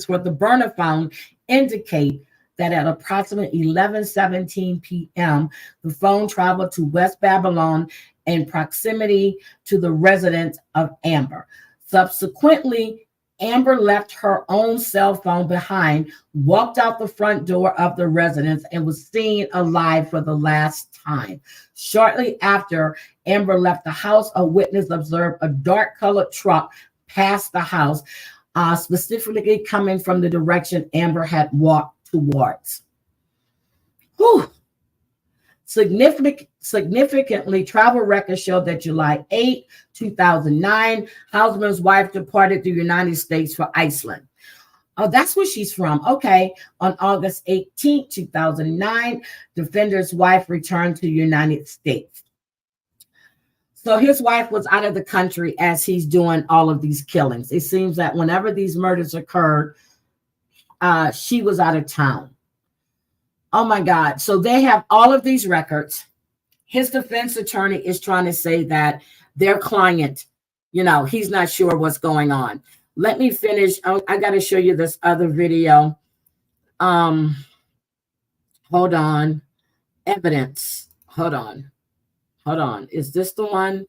for the burner phone indicate that at approximately 11:17 p.m., the phone traveled to West Babylon in proximity to the residence of Amber. Subsequently, Amber left her own cell phone behind, walked out the front door of the residence, and was seen alive for the last time. Shortly after Amber left the house, a witness observed a dark-colored truck pass the house, specifically coming from the direction Amber had walked towards. Whew. Significantly, travel records show that July 8, 2009, Hausman's wife departed the United States for Iceland. Oh, that's where she's from. Okay. On August 18, 2009, defender's wife returned to the United States. So his wife was out of the country as he's doing all of these killings. It seems that whenever these murders occurred, she was out of town. Oh my God. So they have all of these records. His defense attorney is trying to say that their client, he's not sure what's going on. Let me finish. I got to show you this other video. Hold on. Evidence. Hold on. Is this the one?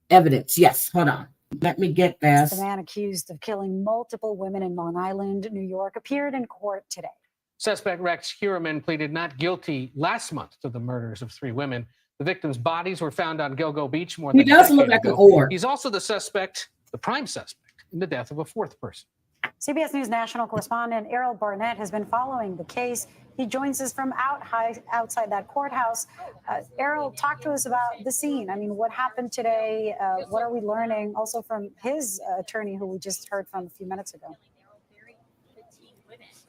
Evidence. Yes. Hold on. Let me get this. The man accused of killing multiple women in Long Island, New York, appeared in court today. Suspect Rex Heuermann pleaded not guilty last month to the murders of 3 women. The victims' bodies were found on Gilgo Beach more than a decade ago. He does look like an orc. He's also the prime suspect in the death of a 4th person. CBS News national correspondent Errol Barnett has been following the case. He joins us from outside that courthouse. Errol, talk to us about the scene. I mean, what happened today? What are we learning also from his attorney, who we just heard from a few minutes ago?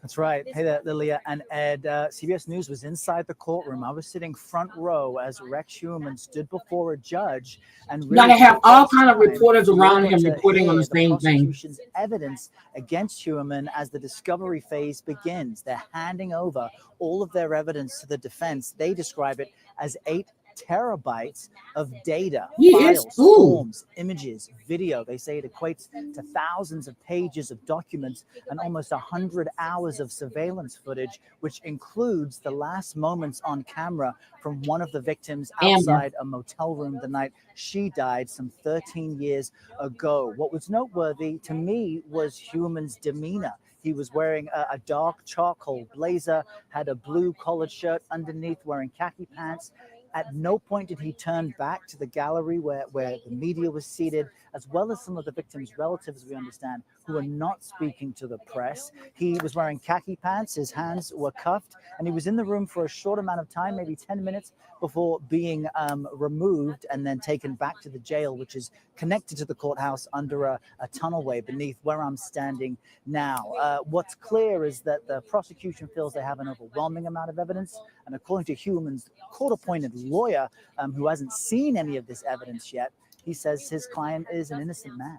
That's right. Hey there, Lilia and Ed. CBS News was inside the courtroom. I was sitting front row as Rex Heuermann stood before a judge. And you gotta have all kind of reporters around him reporting on the same thing. Prosecution's evidence against Heuermann as the discovery phase begins. They're handing over all of their evidence to the defense. They describe it as 8 terabytes of data, files, forms, images, video. They say it equates to thousands of pages of documents and almost 100 hours of surveillance footage, which includes the last moments on camera from one of the victims outside a motel room the night she died some 13 years ago. What was noteworthy to me was Heuermann's demeanor. He was wearing a dark charcoal blazer, had a blue collared shirt underneath, wearing khaki pants. At no point did he turn back to the gallery where the media was seated, as well as some of the victims' relatives, we understand, who are not speaking to the press. He was wearing khaki pants, his hands were cuffed, and he was in the room for a short amount of time, maybe 10 minutes, before being removed and then taken back to the jail, which is connected to the courthouse under a tunnelway beneath where I'm standing now. What's clear is that the prosecution feels they have an overwhelming amount of evidence, and according to Heuman's court-appointed lawyer, who hasn't seen any of this evidence yet, he says his client is an innocent man.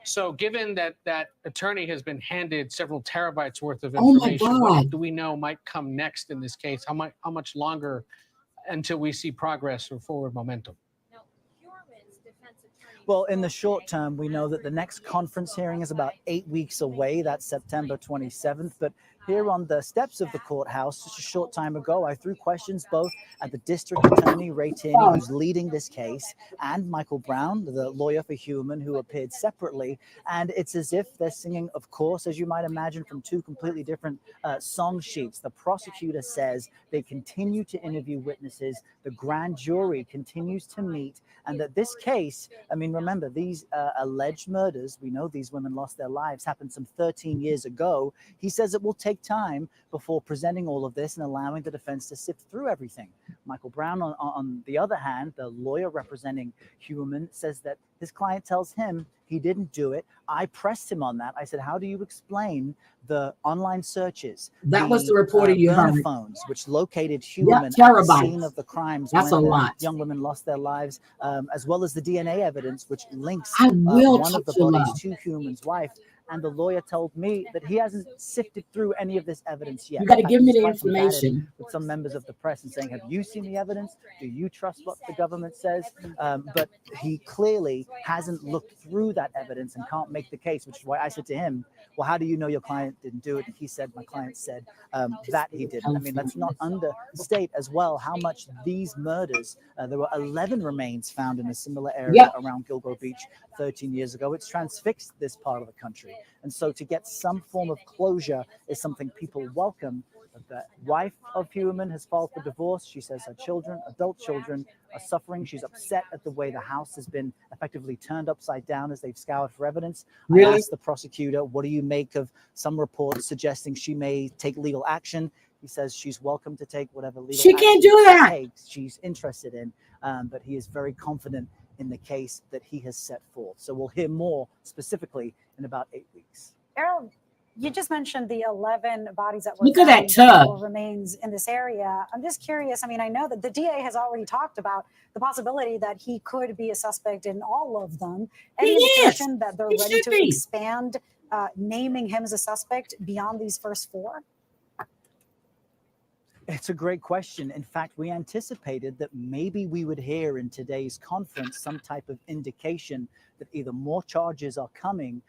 So given that that attorney has been handed several terabytes worth of information, what do we know might come next in this case? How much longer until we see progress or forward momentum? Well, in the short term, we know that the next conference hearing is about 8 weeks away. That's September 27th. But here on the steps of the courthouse, just a short time ago, I threw questions both at the district attorney, Ray Tierney, who's leading this case, and Michael Brown, the lawyer for Heumann, who appeared separately. And it's as if they're singing, of course, as you might imagine, from two completely different song sheets. The prosecutor says they continue to interview witnesses. The grand jury continues to meet. And that this case, I mean, remember, these alleged murders, we know these women lost their lives, happened some 13 years ago. He says it will take time before presenting all of this and allowing the defense to sift through everything. Michael Brown, on the other hand, the lawyer representing Heumann, says that his client tells him he didn't do it. I pressed him on that. I said, how do you explain the online searches? That was the reporter you heard. Phones, which located Heumann at the scene of the crimes. That's a lot. Young women lost their lives, as well as the DNA evidence, which links one of the bodies to Heumann's wife. And the lawyer told me that he hasn't sifted through any of this evidence yet. You got to give me the information. With some members of the press and saying, have you seen the evidence? Do you trust what the government says? But he clearly hasn't looked through that evidence and can't make the case, which is why I said to him, well, how do you know your client didn't do it? And he said, my client said that he didn't. I mean, let's not understate as well how much these murders, there were 11 remains found in a similar area around Gilgo Beach 13 years ago. It's transfixed this part of the country. And so to get some form of closure is something people welcome. The wife of Heumann has filed for divorce. She says her children, adult children, are suffering. She's upset at the way the house has been effectively turned upside down as they've scoured for evidence. I asked the prosecutor, what do you make of some reports suggesting she may take legal action? He says she's welcome to take whatever legal action can't do that. she's interested in, but he is very confident in the case that he has set forth. So we'll hear more specifically in about 8 weeks. Errol, you just mentioned the 11 bodies that were Look at that tub. Remains in this area. I'm just curious. I mean, I know that the DA has already talked about the possibility that he could be a suspect in all of them. Any indication that they're ready to expand naming him as a suspect beyond these first four? It's a great question. In fact, we anticipated that maybe we would hear in today's conference some type of indication that either more charges are coming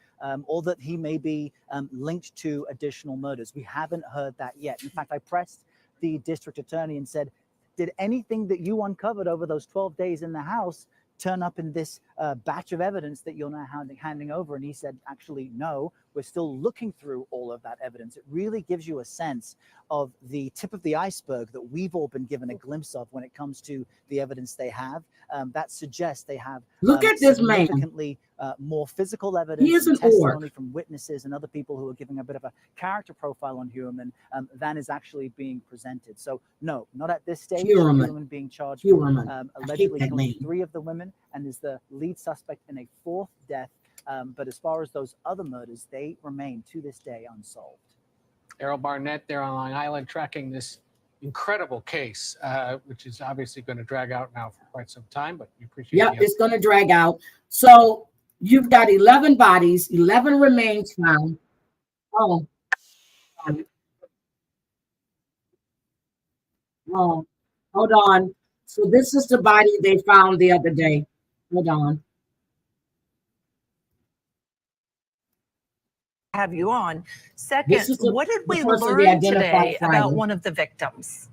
or that he may be linked to additional murders. We haven't heard that yet. In fact, I pressed the district attorney and said, did anything that you uncovered over those 12 days in the house turn up in this batch of evidence that you're now handing over? And he said, actually, no, we're still looking through all of that evidence. It really gives you a sense of the tip of the iceberg that we've all been given a glimpse of when it comes to the evidence they have. That suggests they have look at this man. Significantly more physical evidence, he is an testimony from witnesses and other people who are giving a bit of a character profile on Heumann than is actually being presented. So no, not at this stage. Heumann being charged with allegedly killing 3 of the women and is the lead suspect in a 4th death. But as far as those other murders, they remain to this day unsolved. Errol Barnett there on Long Island tracking this incredible case, which is obviously going to drag out now for quite some time, but we appreciate it. Yeah, it's going to drag out. So you've got 11 bodies, 11 remains found. Oh, hold on. So this is the body they found the other day. Hold on. Have you on. Second, what did we learn today about one of the victims?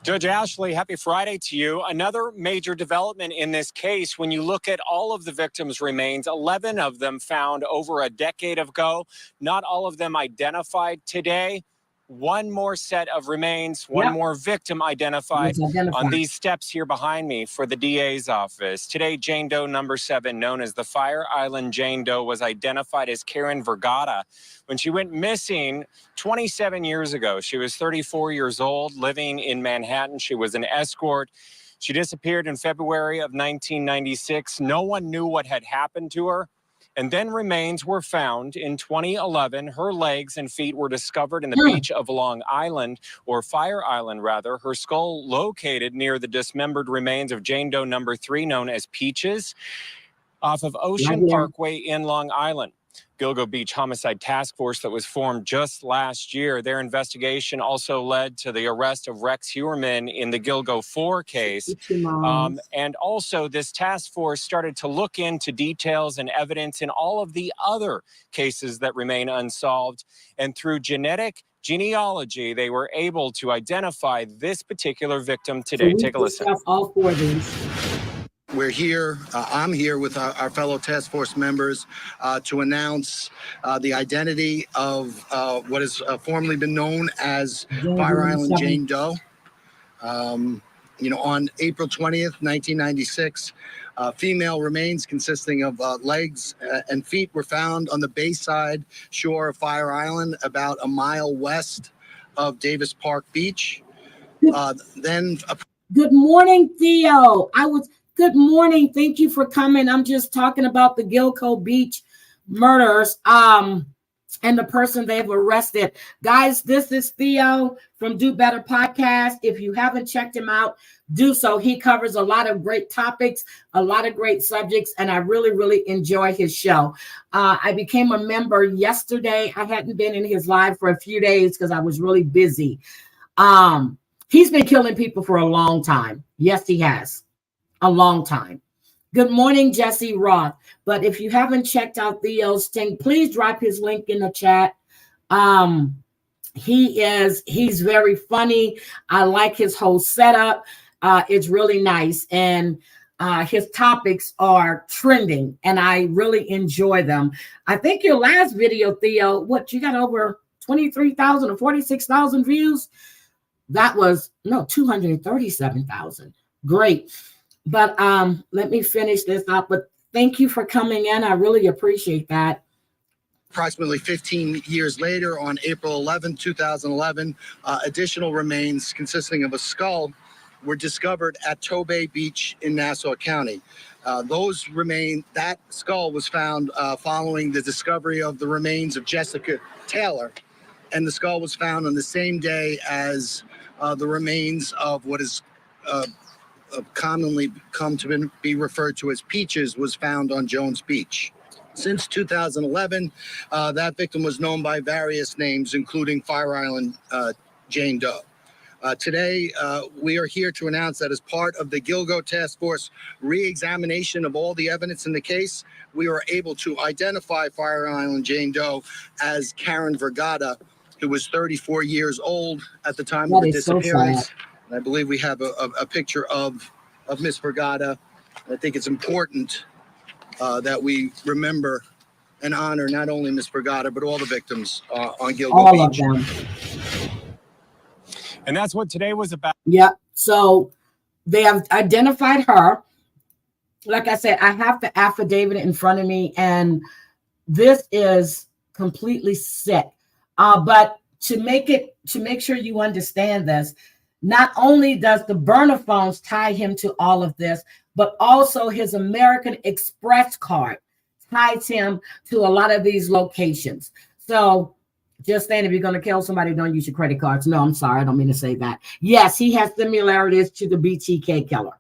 Judge Ashley, happy Friday to you. Another major development in this case, when you look at all of the victims' remains, 11 of them found over a decade ago, not all of them identified today. one more set of remains, one more victim identified on these steps here behind me for the DA's office. Today, Jane Doe number 7, known as the Fire Island Jane Doe, was identified as Karen Vergata when she went missing 27 years ago. She was 34 years old, living in Manhattan. She was an escort. She disappeared in February of 1996. No one knew what had happened to her. And then remains were found in 2011. Her legs and feet were discovered in the beach of Long Island, or Fire Island, rather. Her skull located near the dismembered remains of Jane Doe number 3, known as Peaches, off of Ocean Parkway in Long Island. Gilgo Beach Homicide Task Force that was formed just last year. Their investigation also led to the arrest of Rex Heuermann in the Gilgo 4 case. And also this task force started to look into details and evidence in all of the other cases that remain unsolved. And through genealogy, they were able to identify this particular victim today. So take a listen. All 4 of these. We're here, I'm here with our fellow task force members to announce the identity of what has formerly been known as Fire Island Jane Doe. On April 20th, 1996, female remains consisting of legs and feet were found on the bayside shore of Fire Island, about a mile west of Davis Park Beach. Good morning, Theo. Good morning. Thank you for coming. I'm just talking about the Gilgo Beach murders and the person they've arrested. Guys, this is Theo from Do Better Podcast. If you haven't checked him out, do so. He covers a lot of great topics, a lot of great subjects, and I really, really enjoy his show. I became a member yesterday. I hadn't been in his live for a few days because I was really busy. He's been killing people for a long time. Yes, he has. A long time. Good morning, Jesse Roth. But if you haven't checked out Theo's thing, please drop his link in the chat. He's very funny. I like his whole setup. It's really nice. And his topics are trending and I really enjoy them. I think your last video, Theo, you got over 23,000 or 46,000 views? That was 237,000. Great. But let me finish this up. But thank you for coming in. I really appreciate that. Approximately 15 years later, on April 11, 2011, additional remains consisting of a skull were discovered at Tobay Beach in Nassau County. That skull was found following the discovery of the remains of Jessica Taylor. And the skull was found on the same day as the remains of what is commonly come to be referred to as Peaches was found on Jones Beach. Since 2011, that victim was known by various names, including Fire Island Jane Doe. Today, we are here to announce that as part of the Gilgo Task Force re-examination of all the evidence in the case, we were able to identify Fire Island Jane Doe as Karen Vergata, who was 34 years old at the time of the disappearance. I believe we have a picture of Miss Vergata. I think it's important that we remember and honor not only Miss Vergata, but all the victims on Gilgo Beach. All of them. And that's what today was about. Yeah. So they have identified her. Like I said, I have the affidavit in front of me, and this is completely sick. But to make sure you understand this, not only does the burner phones tie him to all of this, but also his American Express card ties him to a lot of these locations. So just saying, if you're going to kill somebody, don't use your credit cards. No, I'm sorry. I don't mean to say that. Yes, he has similarities to the BTK killer.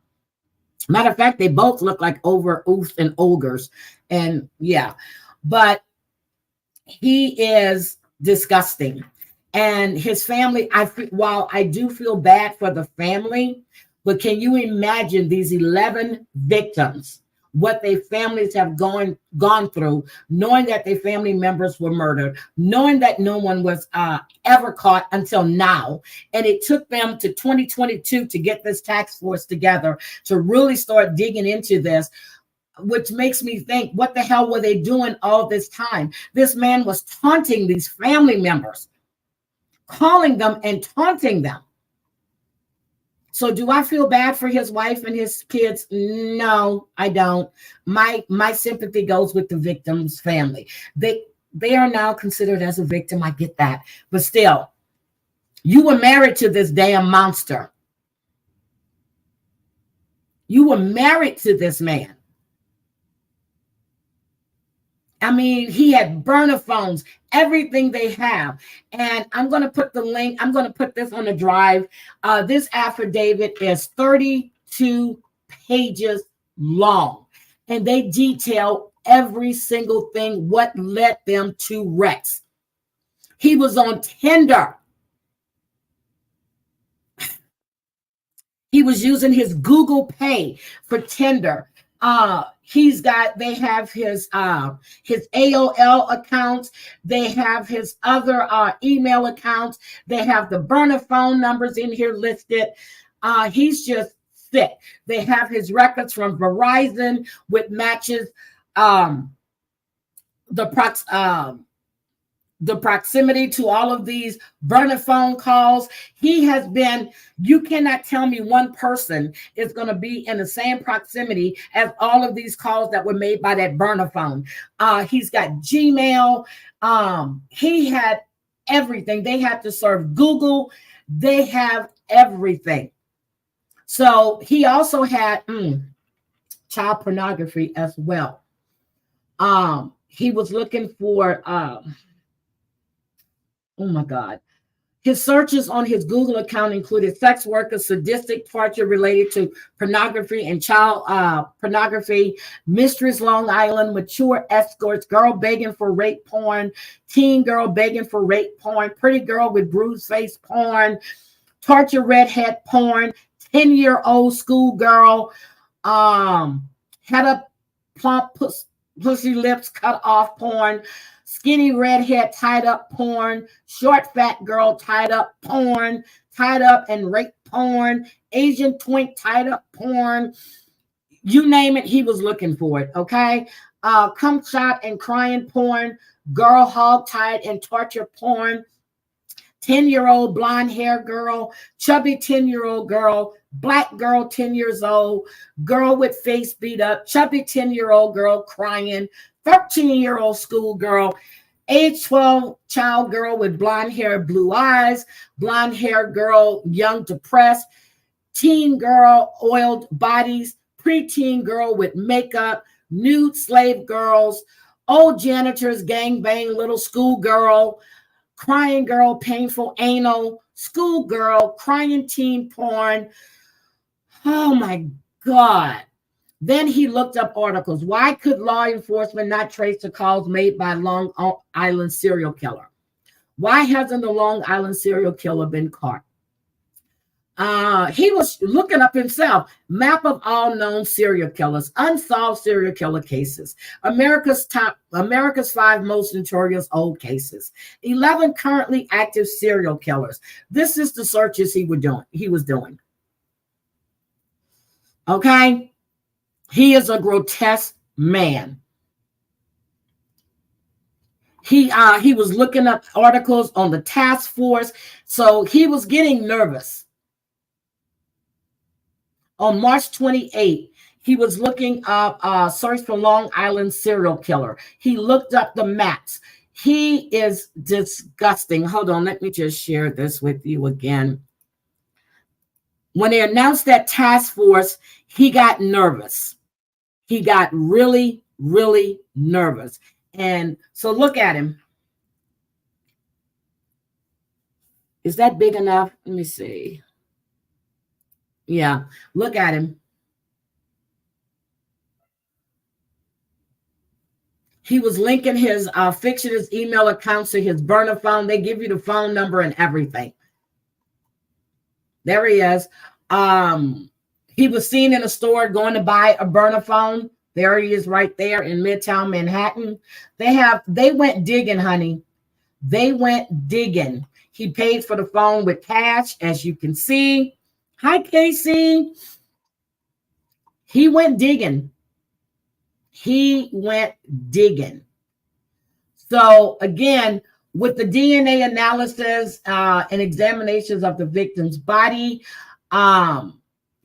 Matter of fact, they both look like oofs and ogres. And yeah, but he is disgusting. And his family, while I do feel bad for the family, but can you imagine these 11 victims, what their families have gone through, knowing that their family members were murdered, knowing that no one was ever caught until now. And it took them to 2022 to get this task force together to really start digging into this, which makes me think, what the hell were they doing all this time? This man was taunting these family members. calling them and taunting them. So do I feel bad for his wife and his kids? No, I don't. My sympathy goes with the victim's family. They are now considered as a victim. I get that. But still, you were married to this damn monster. You were married to this man. I mean, he had burner phones, everything they have. And I'm going to put the link. I'm going to put this on the drive. This affidavit is 32 pages long. And they detail every single thing, what led them to Rex. He was on Tinder. He was using his Google Pay for Tinder. They have his AOL accounts. They have his other email accounts. They have the burner phone numbers in here listed. He's just sick. They have his records from Verizon, which matches the proximity to all of these burner phone calls. He has been, you cannot tell me one person is going to be in the same proximity as all of these calls that were made by that burner phone. He's got Gmail. He had everything. They had to serve Google. They have everything. So he also had child pornography as well. He was looking for oh my God. His searches on his Google account included sex workers, sadistic torture related to pornography and child pornography, Mistress Long Island, mature escorts, girl begging for rape porn, teen girl begging for rape porn, pretty girl with bruised face porn, torture redhead porn, 10-year-old schoolgirl, had a plump pussy lips cut off porn, skinny redhead tied up porn, short fat girl tied up porn, tied up and rape porn, Asian twink tied up porn. You name it, he was looking for it, okay? Cum shot and crying porn, girl hog tied and torture porn, 10-year-old blonde hair girl, chubby 10-year-old girl, black girl 10 years old, girl with face beat up, chubby 10-year-old girl crying, 13-year-old schoolgirl, age 12 child girl with blonde hair, blue eyes, blonde hair girl, young depressed, teen girl, oiled bodies, preteen girl with makeup, nude slave girls, old janitors, gangbang, little schoolgirl, crying girl, painful anal, schoolgirl, crying teen porn. Oh my God. Then he looked up articles. Why could law enforcement not trace the calls made by Long Island serial killer? Why hasn't the Long Island serial killer been caught? He was looking up himself. Map of all known serial killers, unsolved serial killer cases, America's 5 most notorious old cases, 11 currently active serial killers. This is the searches he was doing. Okay. He is a grotesque man. He was looking up articles on the task force. So he was getting nervous. On March 28th, he was looking up search for Long Island serial killer. He looked up the maps. He is disgusting. Hold on, let me just share this with you again. When they announced that task force, he got nervous. He got really, really nervous. And so look at him. Is that big enough? Let me see. Yeah, look at him. He was linking his fictitious email accounts to his burner phone. They give you the phone number and everything. There he is. He was seen in a store going to buy a burner phone. There he is right there in Midtown Manhattan. They went digging, honey. They went digging. He paid for the phone with cash, as you can see. Hi, Casey. He went digging. He went digging. So again, with the DNA analysis and examinations of the victim's body,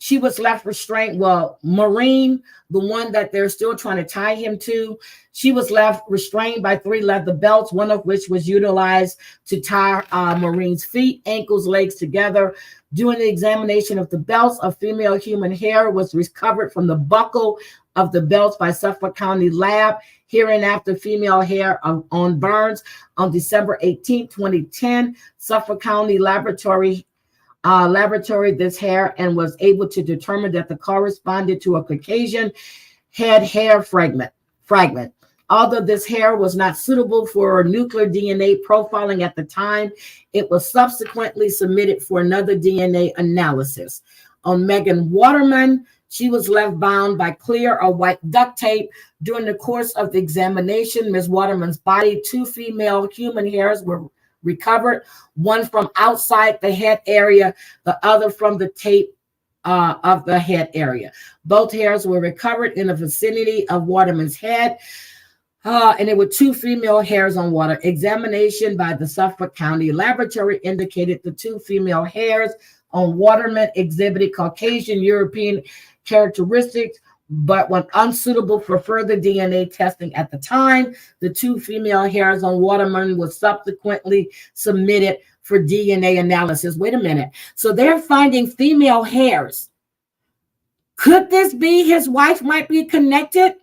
she was left restrained. Well, Maureen, the one that they're still trying to tie him to, she was left restrained by 3 leather belts, one of which was utilized to tie Maureen's feet, ankles, legs together. During the examination of the belts, a female human hair was recovered from the buckle of the belts by Suffolk County Lab. Hereinafter, female hair on Burns on December 18, 2010. Suffolk County Laboratory this hair and was able to determine that the corresponded to a Caucasian head hair fragment. Although this hair was not suitable for nuclear DNA profiling at the time, it was subsequently submitted for another DNA analysis. On Megan Waterman, she was left bound by clear or white duct tape. During the course of the examination, Ms. Waterman's body, 2 female human hairs were recovered, one from outside the head area, the other from the tape of the head area. Both hairs were recovered in the vicinity of Waterman's head, and there were 2 female hairs on water. Examination by the Suffolk County Laboratory indicated the 2 female hairs on Waterman exhibited Caucasian European characteristics, but when unsuitable for further DNA testing at the time. The 2 female hairs on Waterman was subsequently submitted for DNA analysis. Wait a minute. So they're finding female hairs. Could this be his wife might be connected?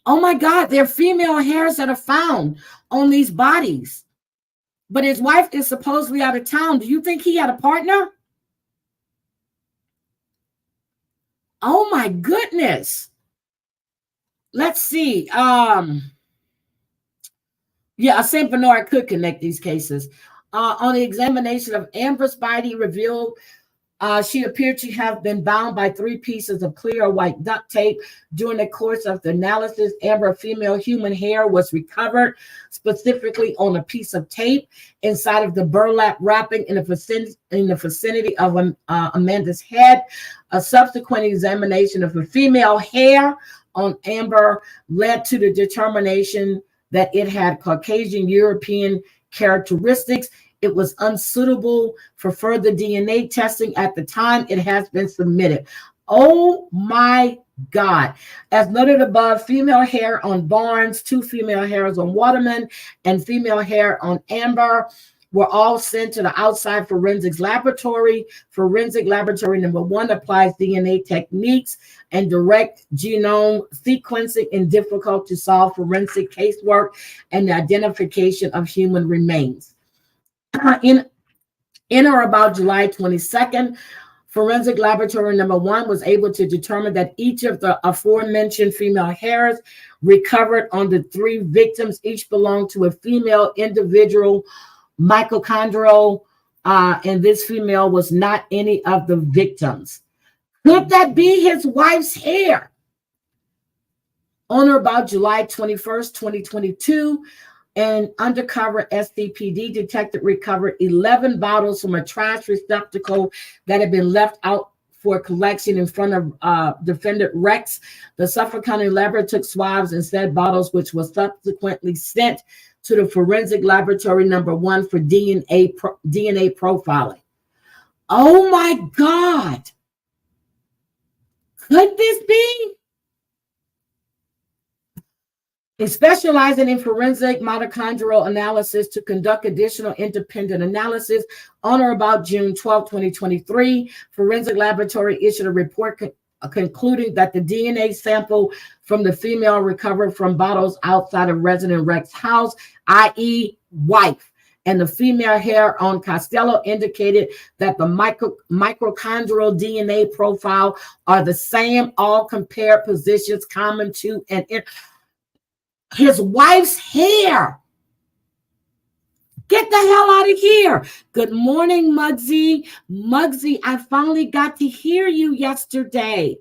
Oh my God, there are female hairs that are found on these bodies. But his wife is supposedly out of town. Do you think he had a partner? Oh my goodness. Let's see. Yeah, a St. Bernard could connect these cases. On the examination of Amber's body revealed she appeared to have been bound by 3 pieces of clear white duct tape. During the course of the analysis, Amber female human hair was recovered, specifically on a piece of tape inside of the burlap wrapping in the vicinity of Amanda's head. A subsequent examination of the female hair on Amber led to the determination that it had Caucasian European characteristics. It was unsuitable for further DNA testing at the time. It has been submitted. Oh my God. As noted above, female hair on Barnes, 2 female hairs on Waterman, and female hair on Amber were all sent to the outside forensics laboratory. Forensic laboratory number 1 applies DNA techniques and direct genome sequencing in difficult to solve forensic casework and the identification of human remains. In or about July 22nd, forensic laboratory number 1 was able to determine that each of the aforementioned female hairs recovered on the 3 victims each belonged to a female individual mitochondrial, and this female was not any of the victims. Could that be his wife's hair? On or about July 21st, 2022, an undercover SCPD detective recovered 11 bottles from a trash receptacle that had been left out for collection in front of defendant Rex. The Suffolk County Laboratory took swabs in said bottles, which was subsequently sent to the forensic laboratory number 1 for DNA profiling. Oh my God. Could this be? It specializing in forensic mitochondrial analysis to conduct additional independent analysis. On or about June 12, 2023, Forensic Laboratory issued a report concluding that the DNA sample from the female recovered from bottles outside of resident Rex's house, i.e. wife, and the female hair on Costello indicated that the mitochondrial DNA profile are the same, all compared positions common to and his wife's hair. Get the hell out of here. Good morning, Muggsy. Muggsy, I finally got to hear you yesterday.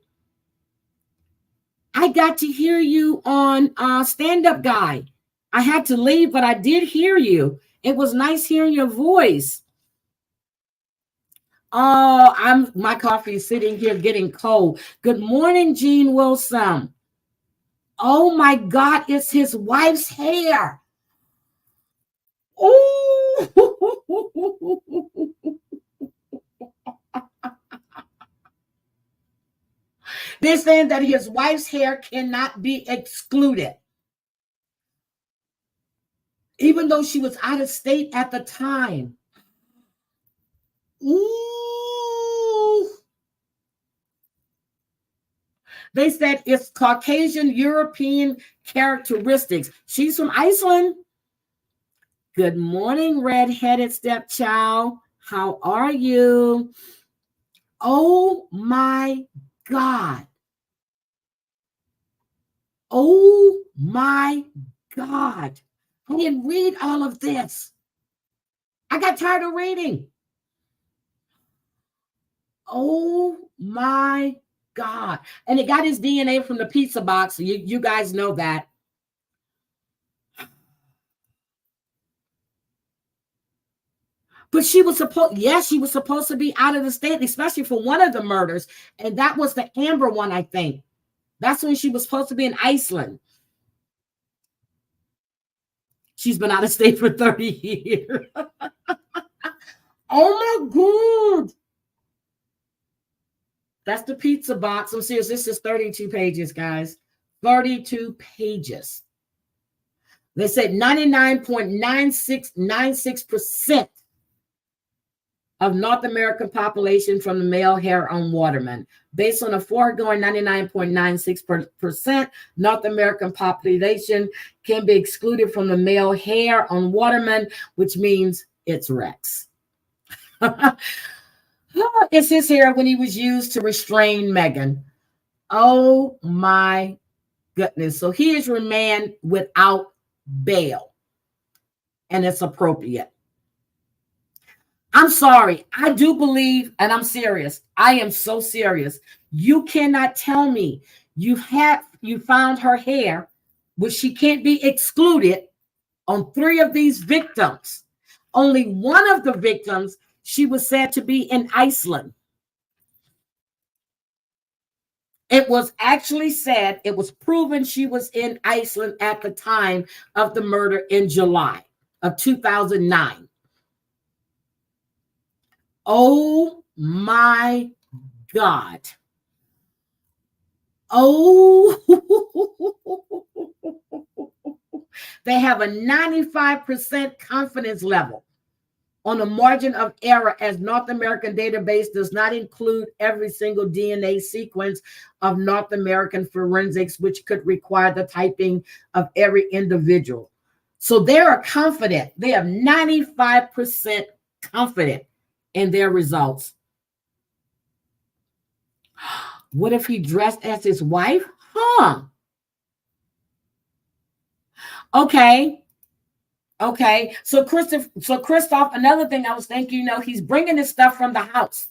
I got to hear you on Stand Up Guy. I had to leave, but I did hear you. It was nice hearing your voice. Oh, my coffee is sitting here getting cold. Good morning, Jean Wilson. Oh my God, it's his wife's hair. Oh. They're saying that his wife's hair cannot be excluded. Even though she was out of state at the time. Ooh. They said it's Caucasian European characteristics. She's from Iceland. Good morning, red-headed stepchild. How are you? Oh my God. Oh my God. I didn't read all of this. I got tired of reading. Oh my God. And it got his DNA from the pizza box. You guys know that. But she was supposed, yes, she was supposed to be out of the state, especially for one of the murders. And that was the Amber one, I think. That's when she was supposed to be in Iceland. She's been out of state for 30 years. Oh my God. That's the pizza box. I'm serious. This is 32 pages, guys. 32 pages. They said 99.9696% of North American population from the male hair on watermen. Based on the foregoing 99.96%, North American population can be excluded from the male hair on watermen, which means it's Rex. It's his hair when he was used to restrain Megan. Oh my goodness. So he is remanded without bail. And it's appropriate. I'm sorry. I do believe, and I'm serious. I am so serious. You cannot tell me you found her hair, which she can't be excluded, on 3 of these victims. Only one of the victims, she was said to be in Iceland. It was actually said, it was proven she was in Iceland at the time of the murder in July of 2009. Oh my God. Oh, they have a 95% confidence level on the margin of error, as North American database does not include every single DNA sequence of North American forensics, which could require the typing of every individual. So they are confident. They have 95% confident in their results. What if he dressed as his wife? Huh. Okay. So Christoph, another thing I was thinking, he's bringing this stuff from the house,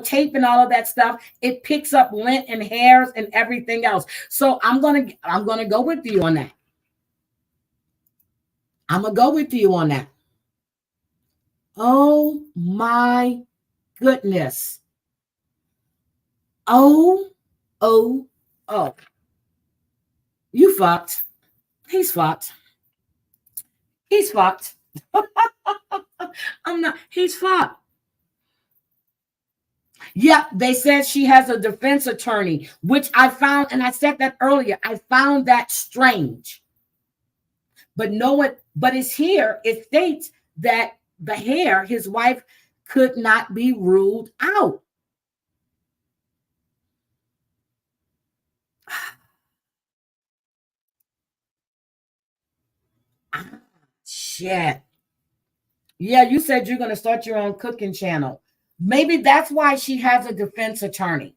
tape and all of that stuff. It picks up lint and hairs and everything else. So I'm going to go with you on that. Oh my goodness. Oh. You fucked. He's fucked. He's fucked. He's fucked. Yeah, they said she has a defense attorney, which I found, and I said that earlier, I found that strange. But it's here. It states that the hair, his wife, could not be ruled out. Shit. Yeah, you said you're going to start your own cooking channel. Maybe that's why she has a defense attorney.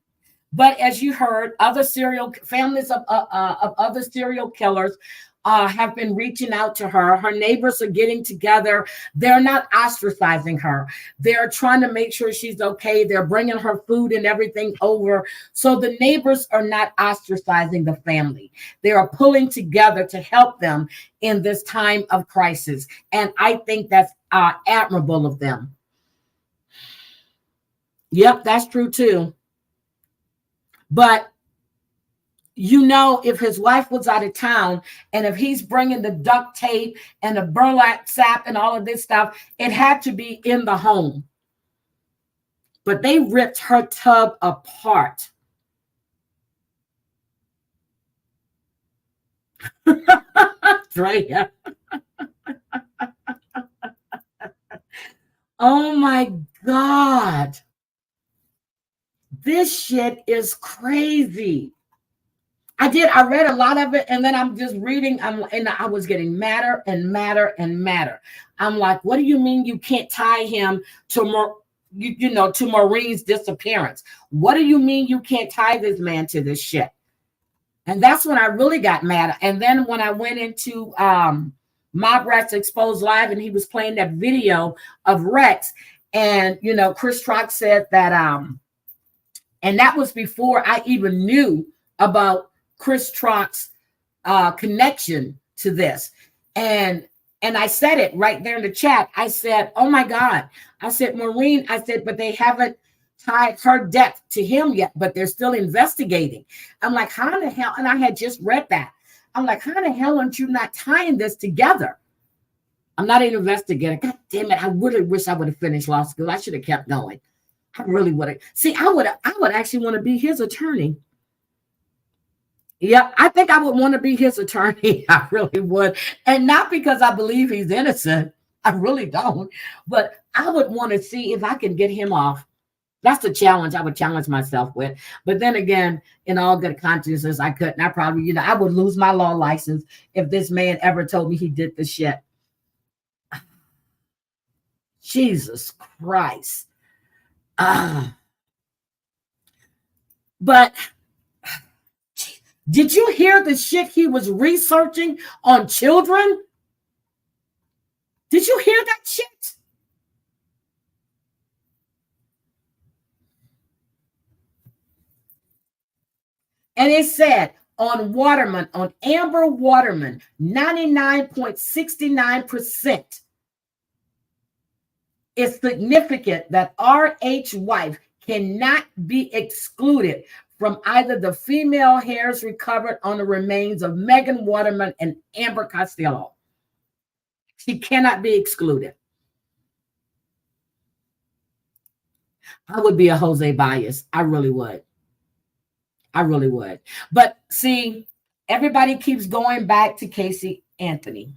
But as you heard, other families of other serial killers have been reaching out to her. Her neighbors are getting together. They're not ostracizing her. They're trying to make sure she's okay. They're bringing her food and everything over. So the neighbors are not ostracizing the family. They are pulling together to help them in this time of crisis. And I think that's admirable of them. Yep, that's true too. But you know, if his wife was out of town and if he's bringing the duct tape and the burlap sack and all of this stuff, it had to be in the home. But they ripped her tub apart. Drea. Oh my God. This shit is crazy. I read a lot of it, and then I'm just reading, and I was getting madder and madder and madder. I'm like, what do you mean you can't tie him to to Maureen's disappearance? What do you mean you can't tie this man to this shit? And that's when I really got mad. And then when I went into Mob Rats Exposed Live, and he was playing that video of Rex, and Chris Rock said that and that was before I even knew about Chris Rock's connection to this. And I said it right there in the chat. I said, oh my God. I said, Maureen, I said, but they haven't tied her death to him yet, but they're still investigating. I'm like, how the hell? And I had just read that. I'm like, how the hell aren't you not tying this together? I'm not an investigator. God damn it. I really wish I would have finished law school. I should have kept going. I really would have. See, I would actually want to be his attorney. Yeah, I think I would want to be his attorney. I really would. And not because I believe he's innocent. I really don't. But I would want to see if I can get him off. That's the challenge I would challenge myself with. But then again, in all good consciences, I couldn't. I probably, I would lose my law license if this man ever told me he did the shit. Jesus Christ. But did you hear the shit he was researching on children? Did you hear that shit? And it said on Waterman, on Amber Waterman, 99.69%. It's significant that RH wife cannot be excluded from either the female hairs recovered on the remains of Megan Waterman and Amber Costello. She cannot be excluded. I would be a Jose Bias. I really would. I really would. But see, everybody keeps going back to Casey Anthony.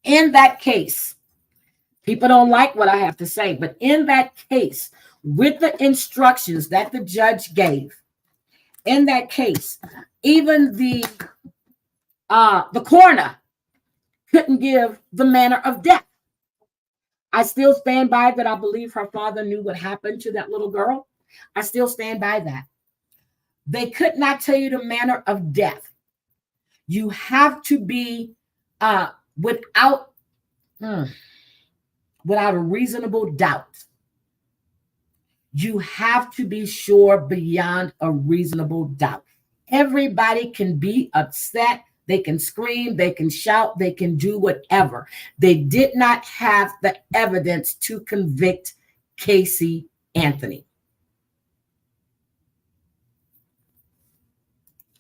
In that case, people don't like what I have to say, but in that case, with the instructions that the judge gave, in that case, even the coroner couldn't give the manner of death. I still stand by that. I believe her father knew what happened to that little girl. I still stand by that. They could not tell you the manner of death. You have to be without a reasonable doubt. You have to be sure beyond a reasonable doubt. Everybody can be upset. They can scream. They can shout. They can do whatever. They did not have the evidence to convict Casey Anthony.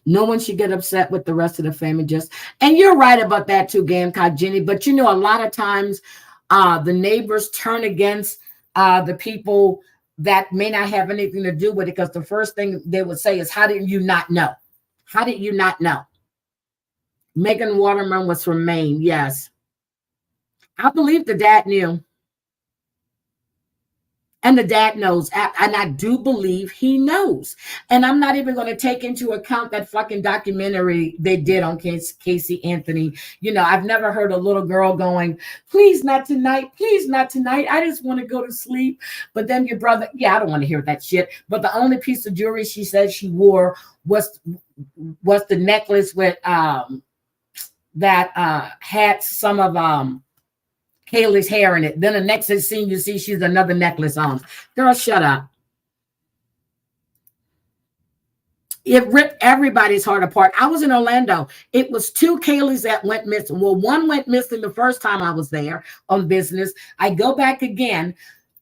No one should get upset with the rest of the family. And you're right about that too, Gamecock Jenny. But a lot of times the neighbors turn against the people that may not have anything to do with it, because the first thing they would say is, how did you not know? How did you not know? Megan Waterman was from Maine. Yes. I believe the dad knew. And the dad knows. And I do believe he knows. And I'm not even going to take into account that fucking documentary they did on Casey Anthony. I've never heard a little girl going, please not tonight. Please not tonight. I just want to go to sleep. But then your brother, I don't want to hear that shit. But the only piece of jewelry she said she wore was the necklace with that had some of Kaylee's hair in it. Then the next scene you see she's another necklace on. Girl, shut up. It ripped everybody's heart apart. I was in Orlando. It was 2 Kaylee's that went missing. Well, one went missing the first time I was there on business. I go back again.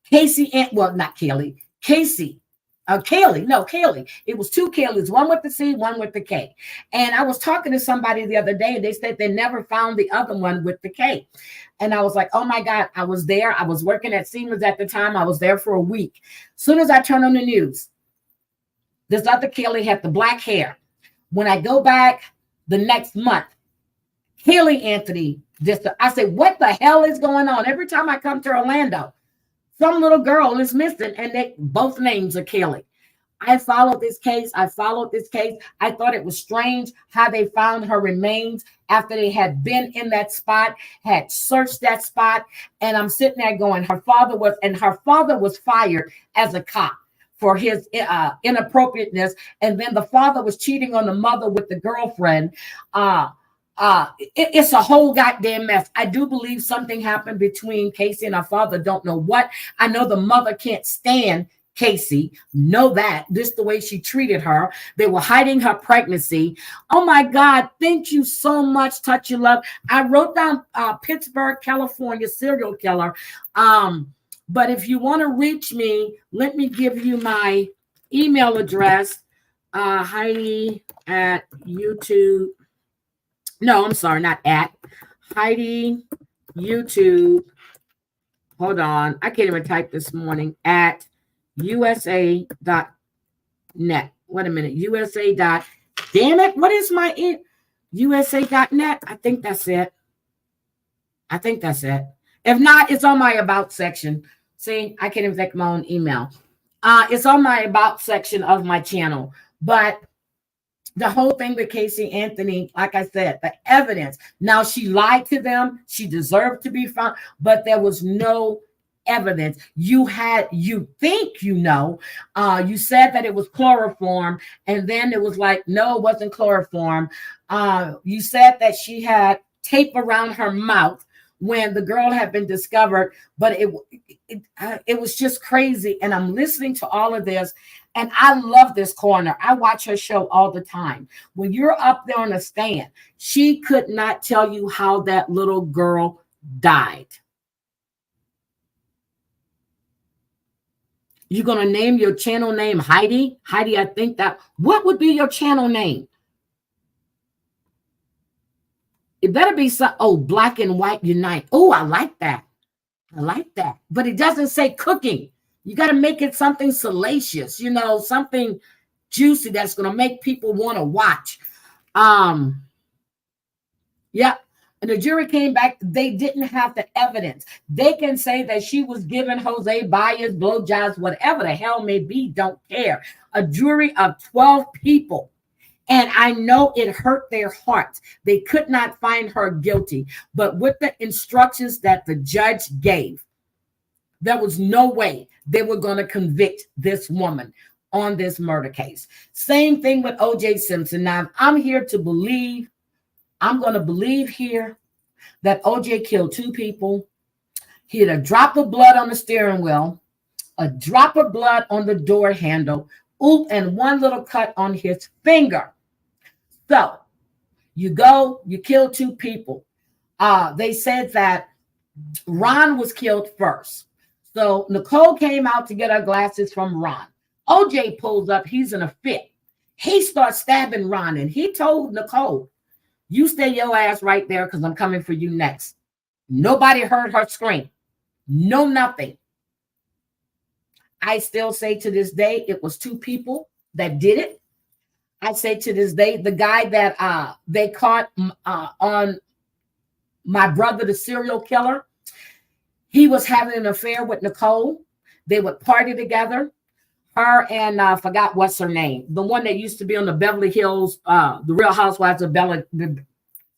Casey, not Kaylee. Casey Kaylee. It was two Kayleys, one with the C, one with the K. And I was talking to somebody the other day, and they said they never found the other one with the K. And I was like, oh my God, I was there. I was working at Siemens at the time. I was there for a week. As soon as I turn on the news, this other Kaylee had the black hair. When I go back the next month, Kaylee Anthony, I say, what the hell is going on? Every time I come to Orlando, some little girl is missing, and both names are Kaylee. I followed this case. I thought it was strange how they found her remains after they had been in that spot, had searched that spot. And I'm sitting there going, her father was fired as a cop for his inappropriateness. And then the father was cheating on the mother with the girlfriend. It's a whole goddamn mess. I do believe something happened between Casey and her father. Don't know what. I know the mother can't stand Casey. Know that. This the way she treated her. They were hiding her pregnancy. Oh my God. Thank you so much. Touch Your Love. I wrote down Pittsburgh, California serial killer. But if you want to reach me, let me give you my email address. Heidi at YouTube. No, I'm sorry, not at. Heidi YouTube. Hold on. I can't even type this morning. At USA.net. Wait a minute. USA. Damn it. What is my USA.net? I think that's it. If not, it's on my about section. See, I can't even take my own email. It's on my about section of my channel. But the whole thing with Casey Anthony, like I said, the evidence. Now, she lied to them. She deserved to be found, but there was no evidence. You think you know. You said that it was chloroform, and then it was like, no, it wasn't chloroform. You said that she had tape around her mouth when the girl had been discovered, but it was just crazy. And I'm listening to all of this, and I love this coroner. I watch her show all the time. When you're up there on the stand, she could not tell you how that little girl died. You're going to name your channel name Heidi? Heidi, I think what would be your channel name? It better be Black and White Unite. Oh, I like that. But it doesn't say cooking. You got to make it something salacious, something juicy that's going to make people want to watch. Yeah. And the jury came back. They didn't have the evidence. They can say that she was giving Jose Baez blowjobs, whatever the hell may be. Don't care. A jury of 12 people. And I know it hurt their hearts. They could not find her guilty. But with the instructions that the judge gave, there was no way they were going to convict this woman on this murder case. Same thing with O.J. Simpson. Now, I'm going to believe here that O.J. killed two people. He had a drop of blood on the steering wheel, a drop of blood on the door handle, and one little cut on his finger. So you kill two people. They said that Ron was killed first. So Nicole came out to get her glasses from Ron. OJ pulls up. He's in a fit. He starts stabbing Ron, and he told Nicole, you stay your ass right there because I'm coming for you next. Nobody heard her scream. No, nothing. I still say to this day, it was two people that did it. I say to this day, the guy that they caught on My Brother, the Serial Killer, he was having an affair with Nicole. They would party together. Her and I forgot what's her name. The one that used to be on the Beverly Hills, the Real Housewives of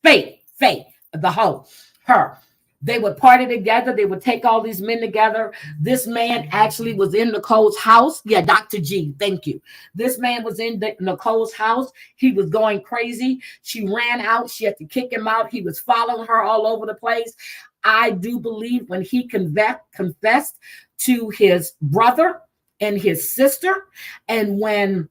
Faith, the hoe, her. They would party together. They would take all these men together. This man actually was in Nicole's house. Yeah, Dr. G, thank you. This man was in Nicole's house. He was going crazy. She ran out. She had to kick him out. He was following her all over the place. I do believe when he confessed to his brother and his sister, and when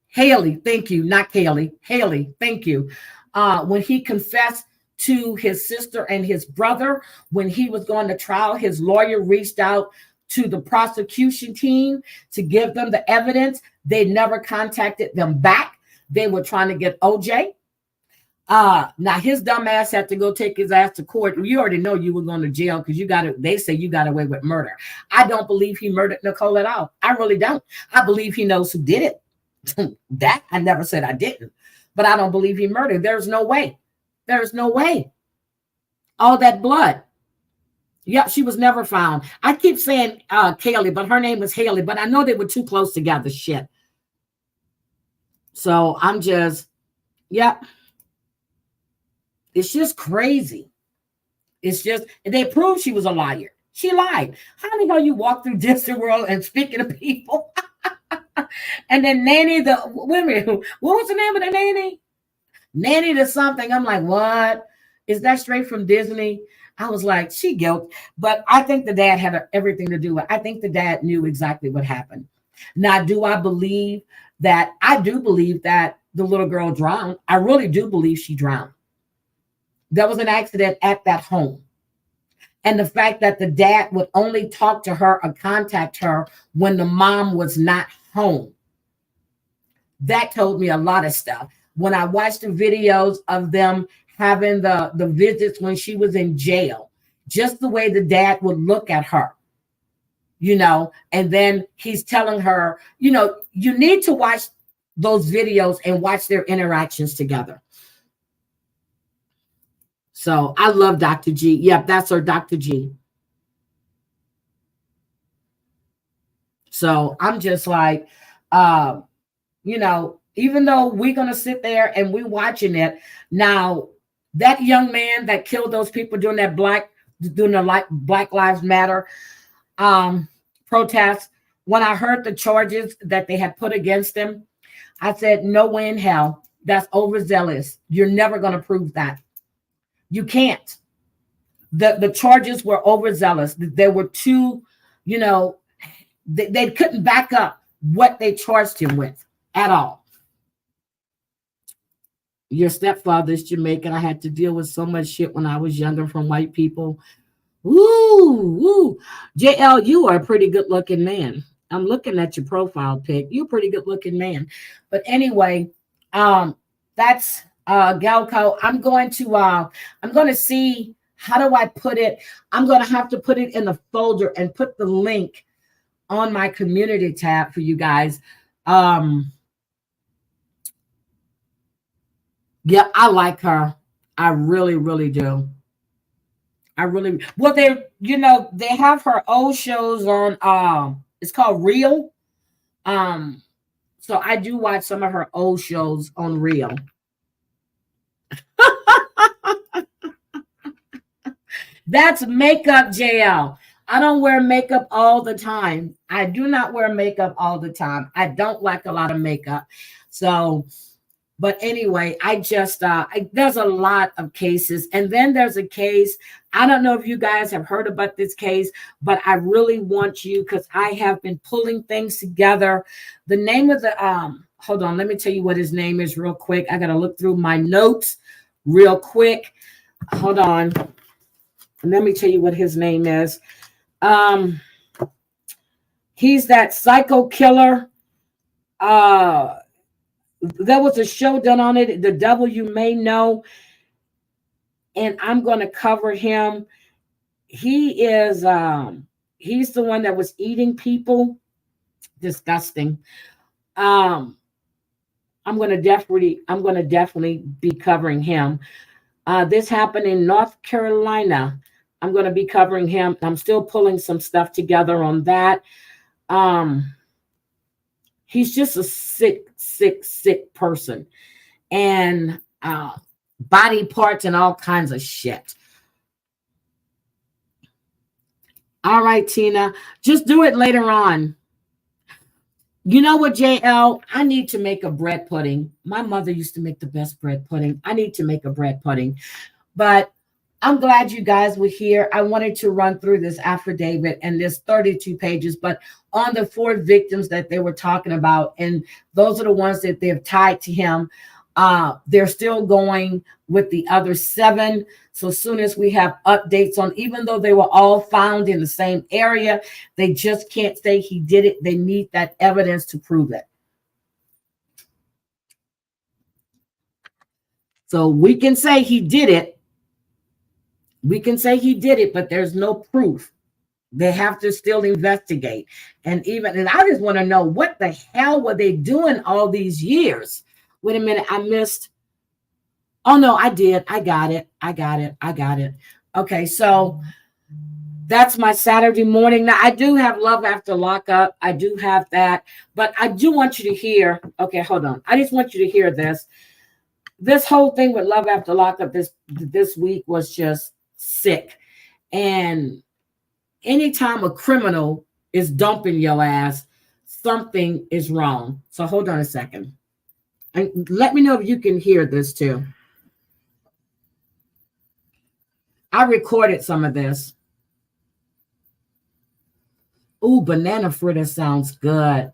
Haley, thank you, not Kaylee, Haley, thank you. When he confessed to his sister and his brother, when he was going to trial, his lawyer reached out to the prosecution team to give them the evidence. They never contacted them back. They were trying to get OJ. Now his dumb ass had to go take his ass to court. You already know you were going to jail because they say you got away with murder. I don't believe he murdered Nicole at all. I really don't. I believe he knows who did it. That I never said I didn't, but I don't believe he murdered. There's no way. There's no way. All that blood. Yep, she was never found. I keep saying Kaylee, but her name was Haley, but I know they were too close together. Shit. So I'm just, yep. It's just crazy. It's just, they proved she was a liar. She lied. How the hell you walk through Disney World and speaking to people? And then Nanny, wait a minute, what was the name of the nanny? Nanny to something. I'm like, what? Is that straight from Disney? I was like, she guilt. But I think the dad had everything to do with it. I think the dad knew exactly what happened. Now, do I believe that? I do believe that the little girl drowned. I really do believe she drowned. There was an accident at that home. And the fact that the dad would only talk to her or contact her when the mom was not home. That told me a lot of stuff. When I watched the videos of them having the visits when she was in jail, just the way the dad would look at her, and then he's telling her, you need to watch those videos and watch their interactions together. So I love Dr. G. Yep, that's her, Dr. G. So I'm just like, even though we're going to sit there and we're watching it. Now, that young man that killed those people during the Black Lives Matter protest, when I heard the charges that they had put against him, I said, no way in hell. That's overzealous. You're never going to prove that. You can't. The charges were overzealous. There were too, they couldn't back up what they charged him with at all. Your stepfather is Jamaican. I had to deal with so much shit when I was younger from white people. Woo. JL, you are a pretty good looking man. I'm looking at your profile pic. You're a pretty good looking man. But anyway, that's Galco. I'm going to see, how do I put it? I'm going to have to put it in a folder and put the link on my community tab for you guys. Yeah, I like her. I really, really do. They have her old shows on, it's called Real. So I do watch some of her old shows on Real. That's makeup, JL. I don't wear makeup all the time. I do not wear makeup all the time. I don't like a lot of makeup. So, but anyway, I just, there's a lot of cases. And then there's a case, I don't know if you guys have heard about this case, but I really want you, because I have been pulling things together. The name of the, hold on, let me tell you what his name is real quick. I got to look through my notes real quick. Hold on. Let me tell you what his name is. He's that psycho killer. There was a show done on it, The Devil You May Know, and I'm going to cover him. He is he's the one that was eating people. Disgusting. I'm going to definitely be covering him. This happened in North Carolina. I'm going to be covering him. I'm still pulling some stuff together on that. He's just a sick person, and body parts and all kinds of shit. All right, Tina, just do it later on. You know what, JL? I need to make a bread pudding. My mother used to make the best bread pudding. I need to make a bread pudding. But I'm glad you guys were here. I wanted to run through this affidavit, and there's 32 pages, but on the 4 victims that they were talking about, and those are the ones that they've tied to him. They're still going with the other 7. So as soon as we have updates on, even though they were all found in the same area, they just can't say he did it. They need that evidence to prove it. So we can say he did it. We can say he did it, but there's no proof. They have to still investigate. And I just want to know, what the hell were they doing all these years? Wait a minute, I missed. Oh no, I did. I got it. Okay, so that's my Saturday morning. Now I do have Love After Lockup. I do have that, but I do want you to hear. Okay, hold on. I just want you to hear this. This whole thing with Love After Lockup this week was just sick. And anytime a criminal is dumping your ass, something is wrong. So hold on a second. And let me know if you can hear this too. I recorded some of this. Ooh, banana fritter sounds good.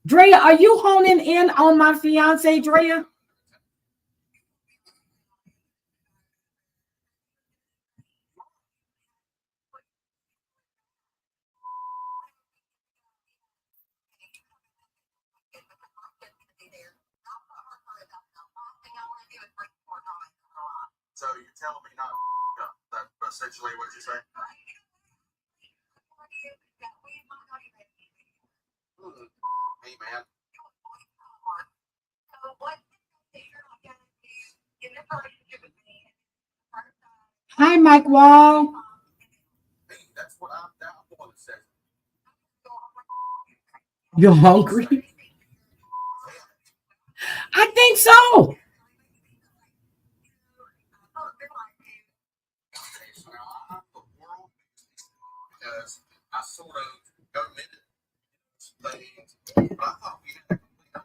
Drea, are you honing in on my fiance, Drea? So you're telling me not to that's essentially what you're saying? Hey, man. Hi, Mike Wall. Hey, that's what I'm down for. You're hungry? I think so. Because I sort of omitted things, but I thought we had a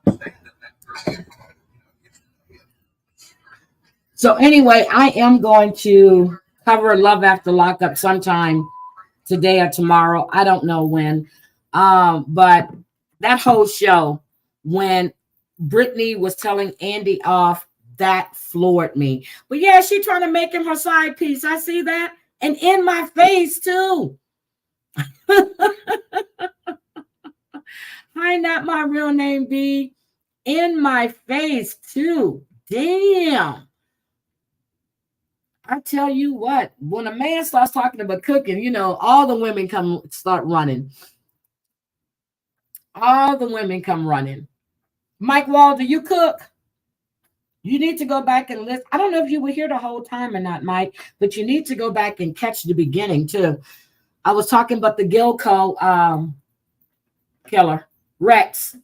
complete understanding of that. So anyway, I am going to cover Love After Lockup sometime today or tomorrow. I don't know when. But that whole show, when Brittany was telling Andy off, that floored me. But yeah, she trying to make him her side piece. I see that. And in my face too. Hi, not my real name, B. In my face too. Damn. I tell you what, when a man starts talking about cooking, all the women start running. All the women come running. Mike Wall, do you cook? You need to go back and listen. I don't know if you were here the whole time or not, Mike, but you need to go back and catch the beginning too. I was talking about the Gilgo killer, Rex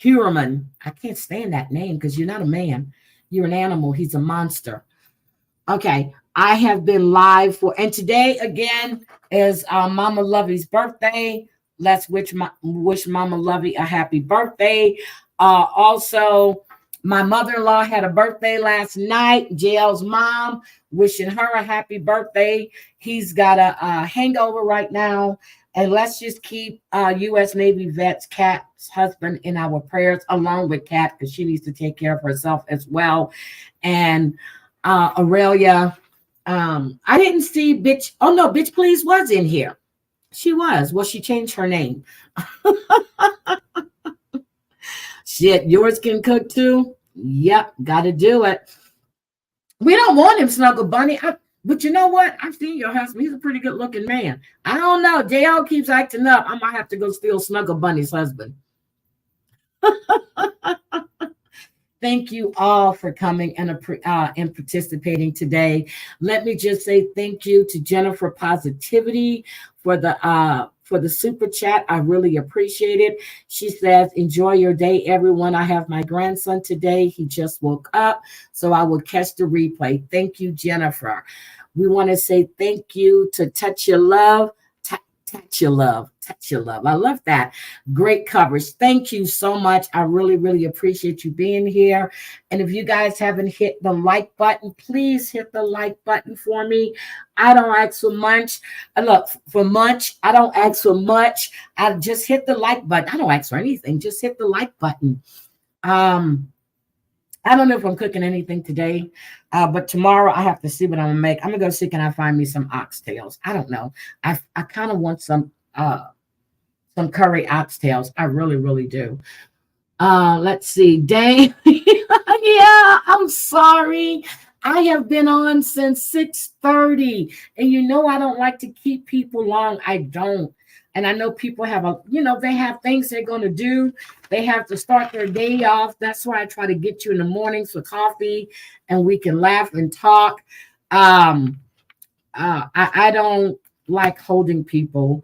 Heuermann. I can't stand that name because you're not a man. You're an animal. He's a monster. Okay, I have been live and today again is Mama Lovey's birthday. Let's wish Mama Lovey a happy birthday. Also, my mother-in-law had a birthday last night. JL's mom, wishing her a happy birthday. He's got a hangover right now. And let's just keep U.S. Navy vets Kat's husband in our prayers, along with Kat, because she needs to take care of herself as well. And Aurelia, I didn't see Bitch. Oh no, Bitch Please was in here. She was. Well, she changed her name. Shit, yours can cook too? Yep, gotta do it. We don't want him, Snuggle Bunny. But you know what? I've seen your husband. He's a pretty good looking man. I don't know. JL keeps acting up. I might have to go steal Snuggle Bunny's husband. Thank you all for coming and participating today. Let me just say thank you to Jennifer Positivity for the super chat. I really appreciate it. She says, enjoy your day, everyone. I have my grandson today. He just woke up, so I will catch the replay. Thank you, Jennifer. We want to say thank you to Touch Your Love. Touch your love. Touch your love. I love that. Great coverage. Thank you so much. I really, really appreciate you being here. And if you guys haven't hit the like button, please hit the like button for me. I don't ask for much. Look, for much. I don't ask for much. I just hit the like button. I don't ask for anything. Just hit the like button. I don't know if I'm cooking anything today, but tomorrow I have to see what I'm gonna make. I'm gonna go see, can I find me some oxtails? I don't know. I kind of want some curry oxtails. I really, really do. Let's see. Dang. Yeah, I'm sorry. I have been on since 6:30, and you know I don't like to keep people long. I don't. And I know people have they have things they're going to do. They have to start their day off. That's why I try to get you in the mornings for coffee and we can laugh and talk. I don't like holding people.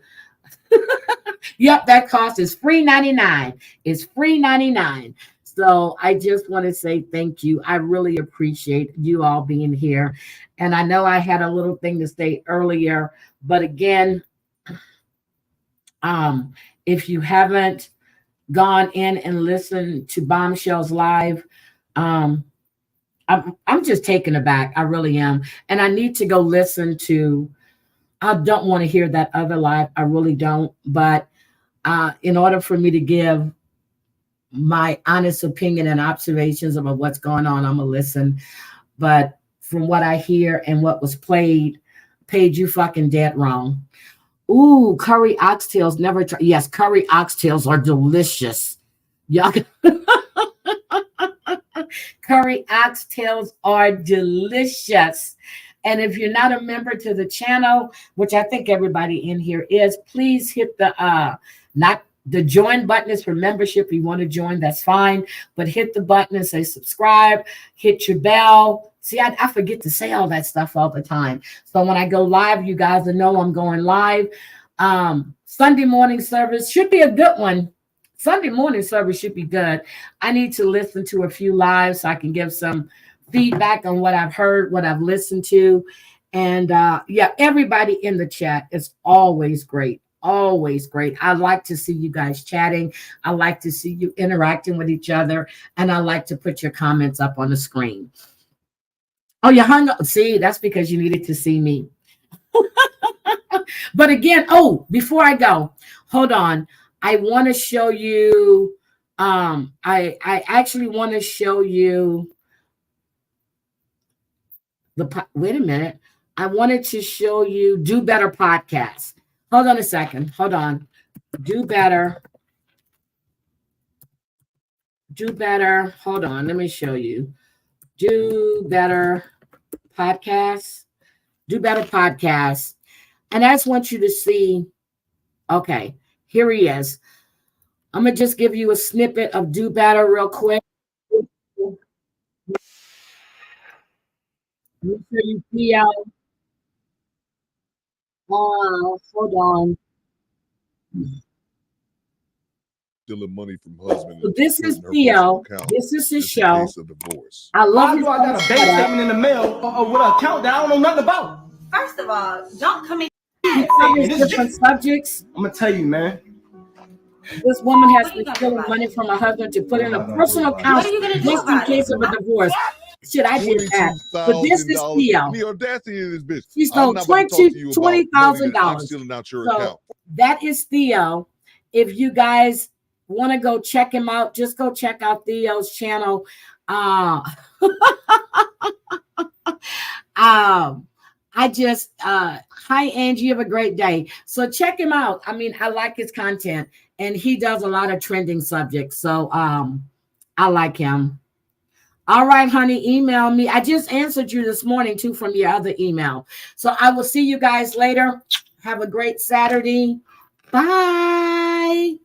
Yep, that cost is free $99. It's free $99. So I just want to say thank you. I really appreciate you all being here. And I know I had a little thing to say earlier, but again, if you haven't gone in and listened to Bombshells Live, I'm just taken aback. I really am. And I need to go listen to, I don't want to hear that other live. I really don't. But in order for me to give my honest opinion and observations about what's going on, I'm going to listen. But from what I hear and what was played, Paige, you fucking dead wrong. Ooh, curry oxtails. Never try. Yes, curry oxtails are delicious. Y'all, curry oxtails are delicious. And if you're not a member to the channel, which I think everybody in here is, please hit the not the join button is for membership. If you want to join, that's fine. But hit the button and say subscribe. Hit your bell. See, I forget to say all that stuff all the time. So when I go live, you guys will know I'm going live. Sunday morning service should be a good one. Sunday morning service should be good. I need to listen to a few lives so I can give some feedback on what I've heard, what I've listened to. And yeah, everybody in the chat is always great. Always great. I like to see you guys chatting. I like to see you interacting with each other. And I like to put your comments up on the screen. Oh, you hung up. See, that's because you needed to see me. But again, oh, before I go, hold on. I want to show you. I actually want to show you wait a minute. I wanted to show you Do Better podcast. Hold on a second. Hold on. Do Better. Do Better. Hold on. Let me show you. Do Better podcast. Do Better podcast. And I just want you to see. Okay, here he is. I'm going to just give you a snippet of Do Better real quick. Let me show you Theo. Oh, hold on. Stealing money from husband. So this is Theo. This is his show. I love I got a bank statement in the mail with an account that I don't know nothing about. First of all, don't come in. He covers different subjects. I'm gonna tell you, man. This woman has been stealing money from her husband to put in a personal account just in case of a divorce. Shit, I did that. But this is Theo. The audacity of this bitch. She stole $20,000. So that is Theo. If you guys want to go check him out, just go check out Theo's channel. Hi Angie, you have a great day. So check him out. I mean, I like his content and he does a lot of trending subjects. So I like him. All right, honey, email me. I just answered you this morning too from your other email. So I will see you guys later. Have a great Saturday. Bye.